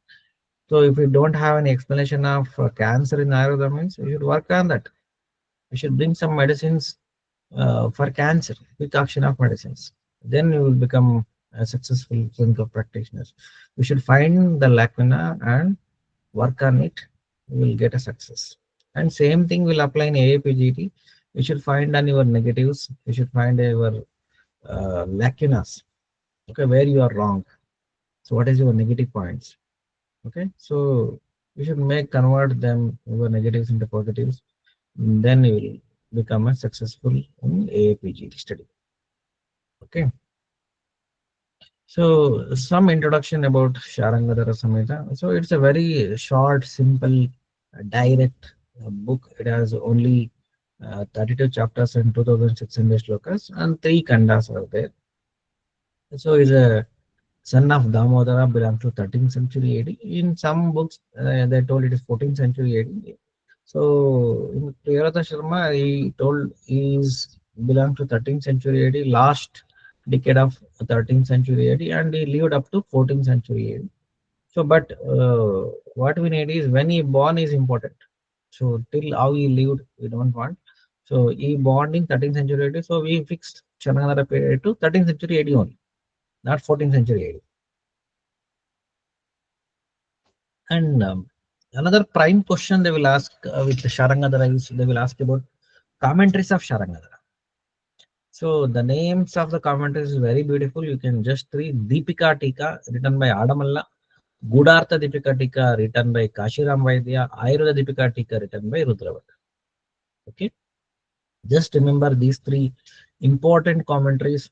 So if we don't have any explanation of cancer in Ayurveda, means we should work on that. We should bring some medicines for cancer with action of medicines. Then you will become a successful clinical practitioners. We should find the lacuna and work on it. We will get a success. And same thing will apply in AAPGT. You should find on your negatives. You should find your lacunas. Okay, where you are wrong. So what is your negative points? Okay, so you should convert them, your negatives into positives. Then you will become a successful in AAPGT study. Okay. So some introduction about Sharangadhara Samhita. So it's a very short, simple, direct book. It has only 32 chapters and 2600 shlokas and 3 kandas are there. So he's a son of Damodara, belongs to 13th century AD. In some books, they told it is 14th century AD. So in Priyavrata Sharma, he told he belongs to 13th century AD, last decade of 13th century AD, and he lived up to 14th century AD. So, but what we need is when he born is important. So till how he lived, we don't want. So he born in 13th century AD. So we fixed Sharangadhara period to 13th century AD only, not 14th century AD. And another prime question they will ask with Sharangadhara is they will ask about commentaries of Sharangadhara. So the names of the commentaries is very beautiful. You can just read Deepika Tika written by Adamalla, Gudartha Deepika Tika written by Kashiram Vaidya, Ayurveda Deepika Tika written by Rudravat. Okay, just remember these three important commentaries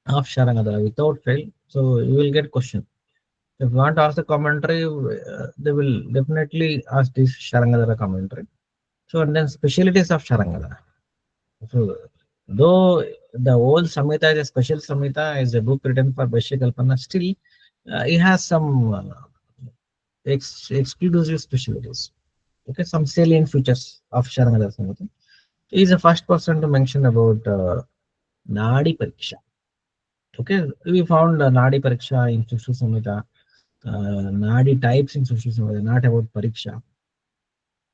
of Sharangadara without fail. So you will get question. If you want to ask the commentary, they will definitely ask this Sharangadara commentary. So and then specialties of Sharangadara. So though the whole Samhita is a special Samhita, is a book written for Vaishya Kalpana, still it has some exclusive specialties. Okay, some salient features of Sharangadara Samhita. He is the first person to mention about Nadi Pariksha. Okay, we found Nadi Pariksha in Sushru Samhita, Nadi types in Sushru Samhita, not about Pariksha.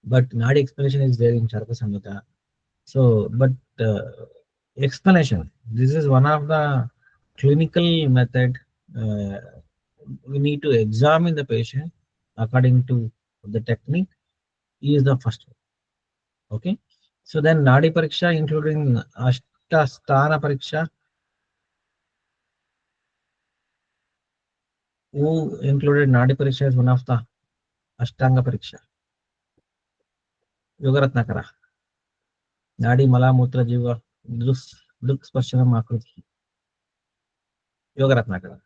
But Nadi explanation is there in Charaka Samhita. So, but explanation, this is one of the clinical method. Uh, we need to examine the patient according to the technique. He is the first one. Okay. So then Nadi Pariksha, including Ashtastana Pariksha, who included Nadi Pariksha as one of the Ashtanga Pariksha. Yogaratnakara. Nadi Mala Mutra Jiva Duk Sparshana Makruti. Yogaratnakara.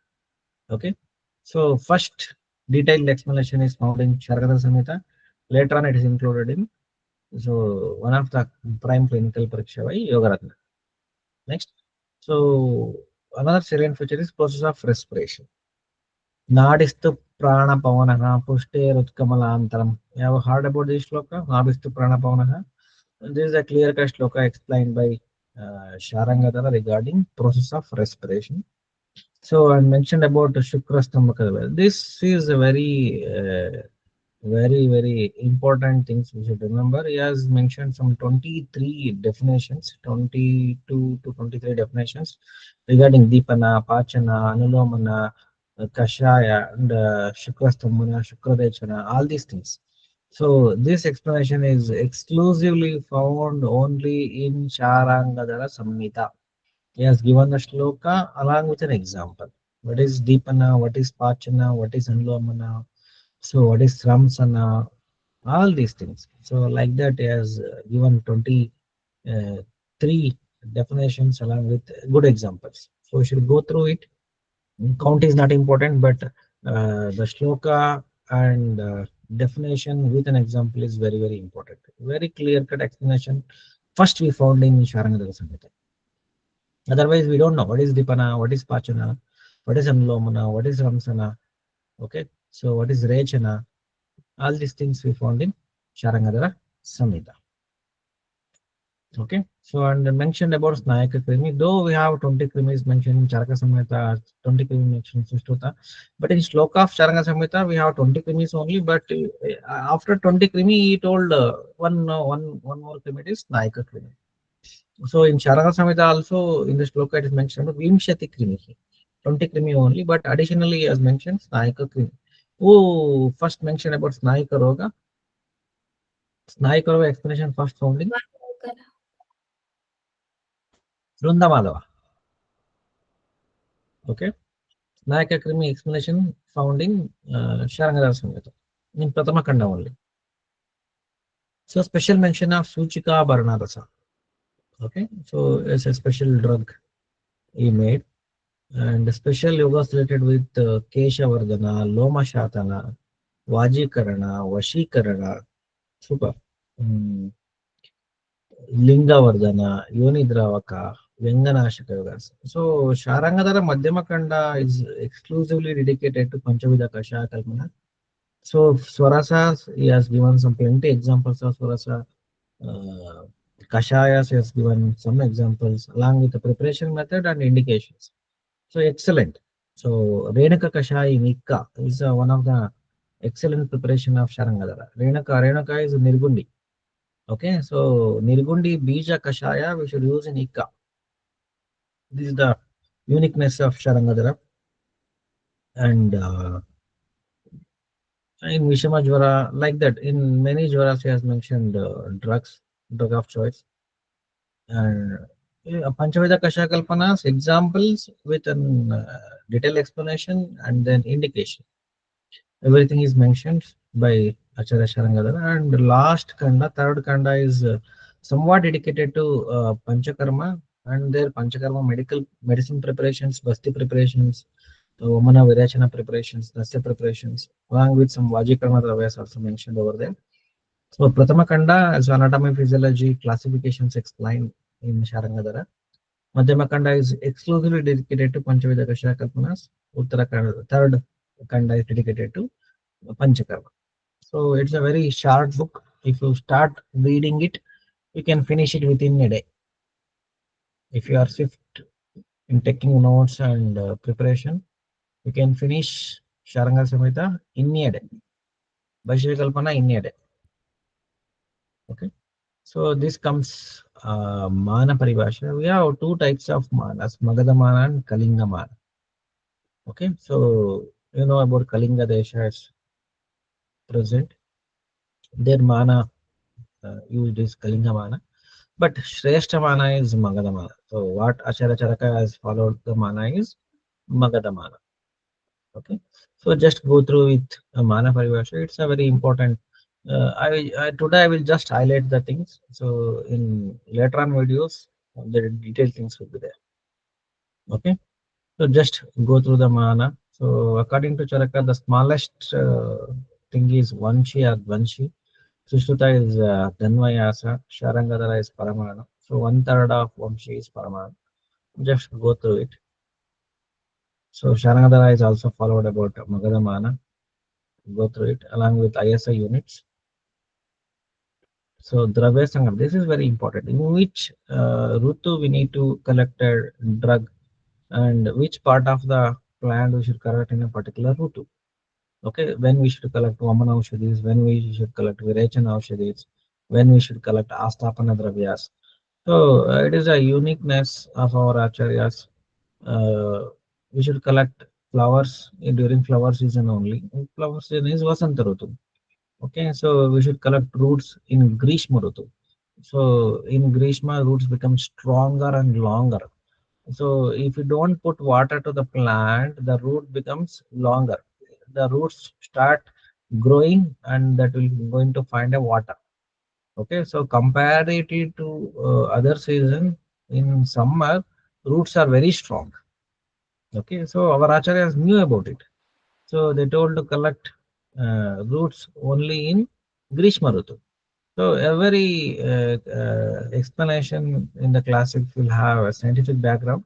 Okay. So first detailed explanation is found in Sharangadara Samhita. Later on it is included in one of the prime clinical pariksha by Yogaratna. Next. So another salient feature is process of respiration. Nadistu prana pavanaha pushte rutkamalaantaram. You have heard about this shloka? Nadistu prana pavanaha. This is a clear cut shloka explained by Sharangadara regarding process of respiration. So I mentioned about the Shukra Stambhaka. This is a very important things we should remember. He has mentioned some 23 definitions, 22 to 23 definitions regarding Deepana, Pachana, Anulomana, Kashaya, and Shukra Stambhana, Shukra Dechana, all these things. So this explanation is exclusively found only in Sharangadara Samhita. He has given the shloka along with an example. What is Deepana, what is Pachana, what is Anulomana, so what is Ramsana, all these things. So like that he has given 23 definitions along with good examples. So we should go through it. Count is not important, but the shloka and definition with an example is very important. Very clear cut explanation. First we found in Sharangadara Samhita. Otherwise, we don't know what is Dipana, what is Pachana, what is Anulomana, what is Ramsana. Okay, so what is Rechana? All these things we found in Sharangadara Samhita. Okay, so and mentioned about Snayaka Krimi, though we have 20 krimis mentioned in Charaka Samhita, 20 krimi mentioned in Sushruta, but in Shloka of Charaka Samhita, we have 20 krimis only, but after 20 krimi, he told one more krimi is Snayaka Krimi. So in Charaka Samhita also in the shloka it is mentioned Vimshati Krimi, 20 krimi only, but additionally as mentioned Snayaka Krimi. Who first mentioned about Snayaka Roga? Snayaka Roga explanation first found in Vrunda Madhava. Okay. Snayaka Krimi explanation found in Sharangadara Samhita in Pratama Kanda only. So special mention of Suchika Bharanarasa. Okay. So it's a special drug he made. And special yogas related with Keshavardhana, Loma Shatana, Vajikarana, Vashikarana, super. Lingavardhana, Yonidravaka, Vyanganashika yogas. So Sharangadara Madhyama Kanda is exclusively dedicated to Panchavidha Kashaya Kalpana. So Swarasas, he has given some plenty examples of Swarasa. Kashayas, he has given some examples along with the preparation method and indications. So excellent. So Renaka Kashaya Nikka is one of the excellent preparation of Sharangadara. Renaka is Nirgundi. Okay, so Nirgundi Bija Kashaya we should use in Ikka. This is the uniqueness of Sharangadara. And in Vishama Jwara, like that, in many Jwaras he has mentioned drug of choice. And Panchaveda Kasha Kalpanas examples with an detailed explanation and then indication. Everything is mentioned by Acharya Sharangadara. And the last Kanda, third Kanda, is somewhat dedicated to Panchakarma and their Panchakarma medicine preparations, Basti preparations, Vamana Virachana preparations, Dasya preparations, along with some Vajikarma Dravyas also mentioned over there. So Pratama Kanda is anatomy, physiology, classifications explained in Sharangadara. Madhyama Kanda is exclusively dedicated to Panchaveda Kasha Kalpanas. Uttarakhand, third Kanda is dedicated to Panchakarma. So it's a very short book. If you start reading it, you can finish it within a day. If you are swift in taking notes and preparation, you can finish Sharanga Samhita in a day. Vaishya Kalpana in a day. Okay. So this comes Mana Paribhasha. We have two types of Manas, Magadha Mana and Kalinga Mana. Okay. So you know about Kalinga Desha is present. Their Mana used is Kalinga Mana. But Shrestha Mana is Magadha Mana. So what Acharya Charaka has followed the Mana is Magadha Mana. Okay. So just go through with Mana Paribhasha. It's a very important. Today I will just highlight the things. So in later on videos, the detailed things will be there. Okay. So just go through the Mana. So according to Charaka, the smallest thing is Vanshi or Dvanshi. Sushruta is Dhanvayasa. Sharangadara is Paramana. So 1/3 of Vamshi is Paramana. Just go through it. So Sharangadara is also followed about Magadha Mana. Go through it along with ISI units. So Dravya Sangam, this is very important. In which Rutu we need to collect a drug and which part of the plant we should collect in a particular Rutu. Okay, when we should collect Vamana Aushadhis, when we should collect Virechana Aushadhis, when we should collect Astapana Dravyas. So it is a uniqueness of our Acharyas. We should collect flowers during flower season only. Flower season is Vasanta Rutu. Okay, so we should collect roots in Grishma Rutu. So in Grishma, roots become stronger and longer. So if you don't put water to the plant, the root becomes longer. The roots start growing and that will going to find a water. Okay, so comparatively to other season, in summer, roots are very strong. Okay, so our acharyas knew about it. So they told to collect roots only in Grishma Rutu. So every explanation in the classics will have a scientific background.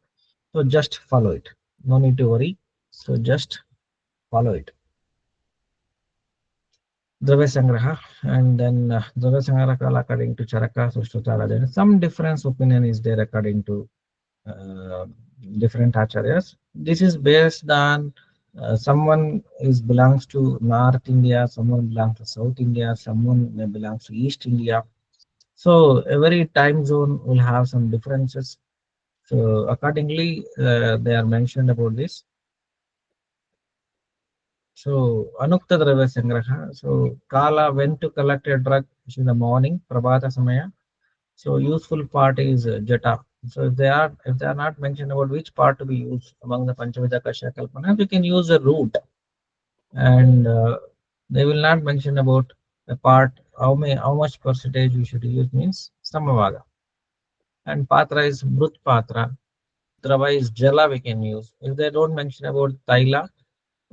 So just follow it. No need to worry. So just follow it. Dravya Sangraha and then Dravya Sangraha according to Charaka, Sushruta, then some difference opinion is there according to different acharyas. This is based on someone belongs to North India, someone belongs to South India, someone belongs to East India. So every time zone will have some differences. So accordingly, they are mentioned about this. So Anukta Dravya Sangraha. So Kala went to collect a drug in the morning, Prabhata Samaya. So useful part is Jata. So if they are not mentioned about which part to be used among the Panchavida Kasha Kalpana, you can use a root. And they will not mention about the part how much percentage you should use means Samavaga. And Patra is Brut Patra. Drava is Jala we can use. If they don't mention about Taila,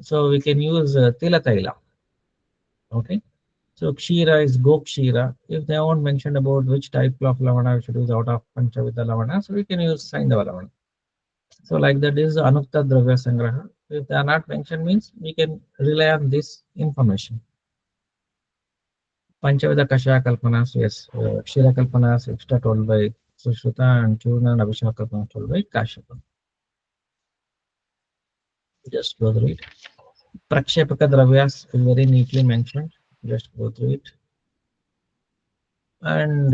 so we can use Tila Taila. Okay. So Kshira is Gokshira. If they won't mention about which type of Lavana we should use out of Panchavita Lavana, so we can use Saindava Lavana. So like that is Anukta Dravya Sangraha. If they are not mentioned means we can rely on this information. Panchavida Kashaya Kalpanas, yes. Kshira Kalpanas extra told by Sushruta and Churna and Abhishek Kalpanas told by Kashyapa. Just go through it. Prakshepaka Dravyas is very neatly mentioned. Just go through it. And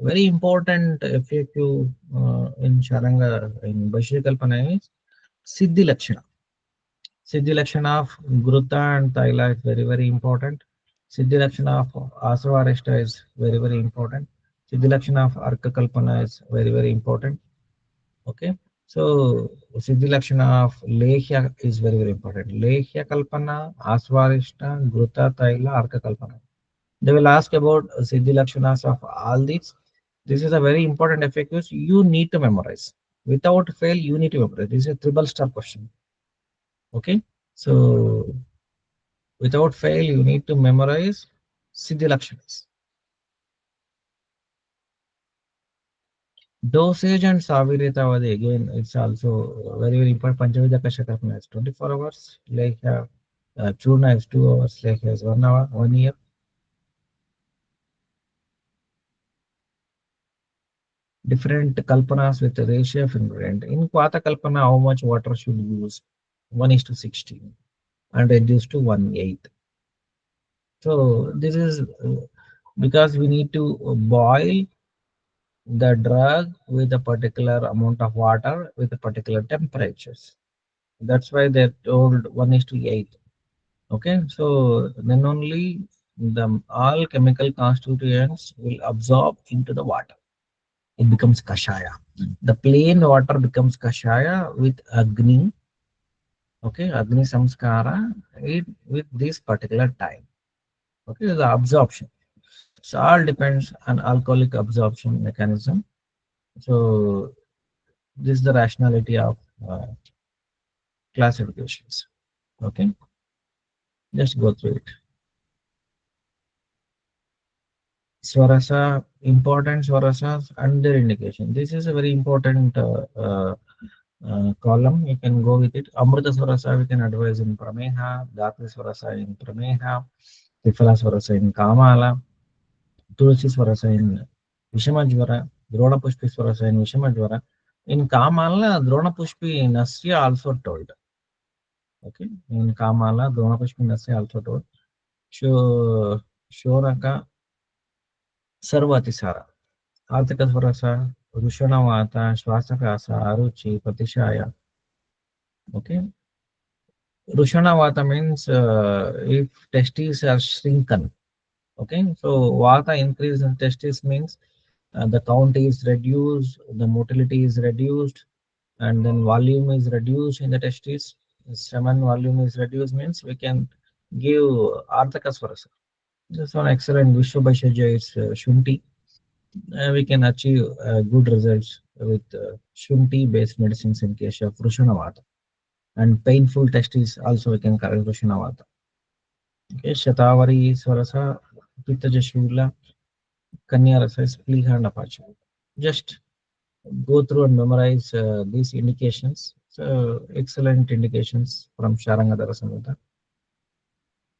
very important FAQ in Sharanga, in Bashri Kalpana is Siddhi Lakshana. Siddhi Lakshana of Gruta and Taila is very, very important. Siddhi Lakshana of Asava Arishta is very, very important. Siddhi Lakshana of Arka Kalpana is very, very important. Okay. So Siddhi Lakshana of Lehya is very, very important. Lehya Kalpana, Aswarishna, Gruta Taila, Arka Kalpana. They will ask about Siddhi Lakshanas of all these. This is a very important FAQs you need to memorize. Without fail, you need to memorize. This is a triple star question. Okay. So without fail, you need to memorize Siddhi Lakshanas. Dosage and Saviritavadi, again, it's also very, very important. Panchavidya Kashakarpana is 24 hours, like Churna is 2 hours, like has 1 hour, 1 year. Different kalpanas with the ratio of ingredient. In Kwata Kalpana, how much water should you use? 1:16 and reduced to 1/8. So this is because we need to boil the drug with a particular amount of water with a particular temperatures. That's why they're told 1:8. Okay, so then only the all chemical constituents will absorb into the water. It becomes kashaya. The plain water becomes kashaya with agni. Okay, agni samskara with this particular time. Okay, the absorption. So all depends on alcoholic absorption mechanism. So this is the rationality of classifications. Okay, just go through it. Swarasa, important Swarasas and their indication. This is a very important column. You can go with it. Amrita Swarasa we can advise in Prameha, Dhatu Swarasa in Prameha, Trifala Swarasa in Kamala, Tulsi Swarasa in Vishamajvara, Drona Pushpi Swarasa in Vishamajvara. In Kamala, Drona Pushpi Nasya also told. Okay, in Kamala, Drona Pushpi Nasya also told. Shoraka Sarvatisara. Arthika Swarasa, Rushanavata, Swasakasa, Aruchi, Pratishaya. Okay. Rushanavata means if testes are shrunken. Okay. So Vata increase in testes means the count is reduced, the motility is reduced, and then volume is reduced in the testes. Semen volume is reduced means we can give Arthaka Swarasa. This one excellent Vishwabhaishajya is Shunti. We can achieve good results with Shunti based medicines in case of Rushanavata. And painful testes also we can correct Rushanavata. Okay, Shatavari Swarasa, Pittaja Shula, Kanya Rasa is Pliha and Apacha. Just go through and memorize these indications. So excellent indications from Sharangadara Samhita.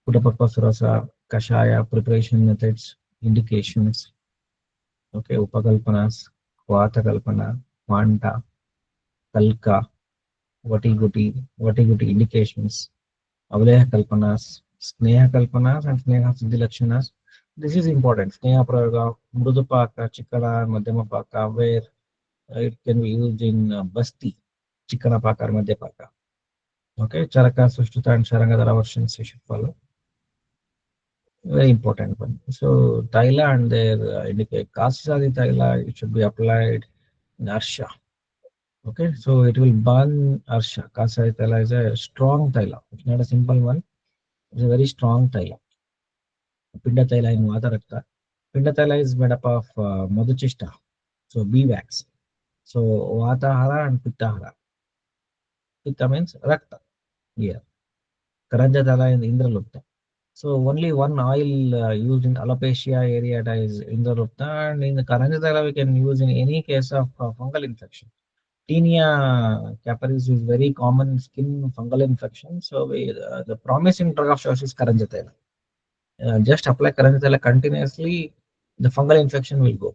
Puttapappa Surasa, Kashaya, preparation methods, indications. Okay, Upakalpanas, Vata Kalpana, Manta, Kalka, Vati Guti indications, Avaleha Kalpanas, Sneha Kalpanas, and Sneha Siddhi Lakshanas. This is important. Sneha Prayoga, Mrudupaka, Chikara, Madhyamapaka, where it can be used in Basti, Chikanapaka, or Madhyapaka. Okay, Charaka, Sushtuta, and Sharangadara versions we should follow. Very important one. So, Taila and their indicate Kasadi Taila, it should be applied in Arsha. Okay, so it will burn Arsha. Kasadi Taila is a strong Taila. It's not a simple one. It's a very strong Taila. Pinda Taila in Vata Rakta. Pinda Taila is made up of Madhuchista, so beeswax. So Vatahara and Pittahara. Pitta means Rakta. Here. Karanja Taila in Indralupta. So only one oil used in alopecia areata is Indralupta, and in the Karanja Taila we can use in any case of fungal infection. Tinea capitis is very common skin fungal infection. So the promising drug of choice is Karanja Taila. Just apply Karanja Taila continuously, the fungal infection will go.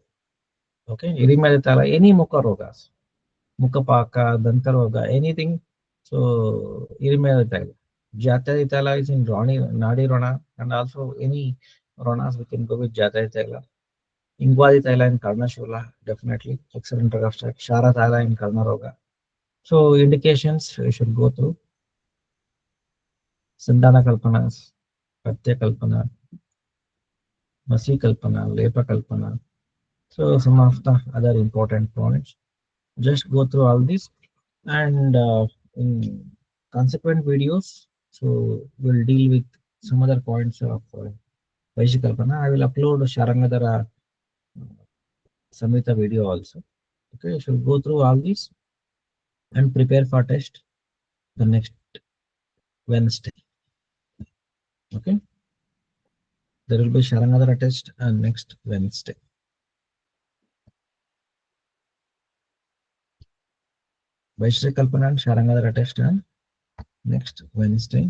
Okay, Erimada Taila, any Mukha rogas, Mukapaka, Dantaroga, anything. So Erimada Taila. Jatari Taila is in Nadi Rona, and also any Ronas we can go with Jatari Taila. Ingwadi Taila in Karnashula, definitely. Excellent drug of choice. Shara Taila in Karnaroga. So indications we should go through. Sandana Kalpanas, Patya Kalpana, Masi Kalpana, Lepa Kalpana. So some of the other important points. just go through all this, and in consequent videos, so we'll deal with some other points of Vaishya Kalpana. I will upload Sharangadara Samhita video also. Okay, so go through all this and prepare for test the next Wednesday. Okay, there will be Sharangadara test next Wednesday. Vaishya Kalpana and Sharangadara test next Wednesday.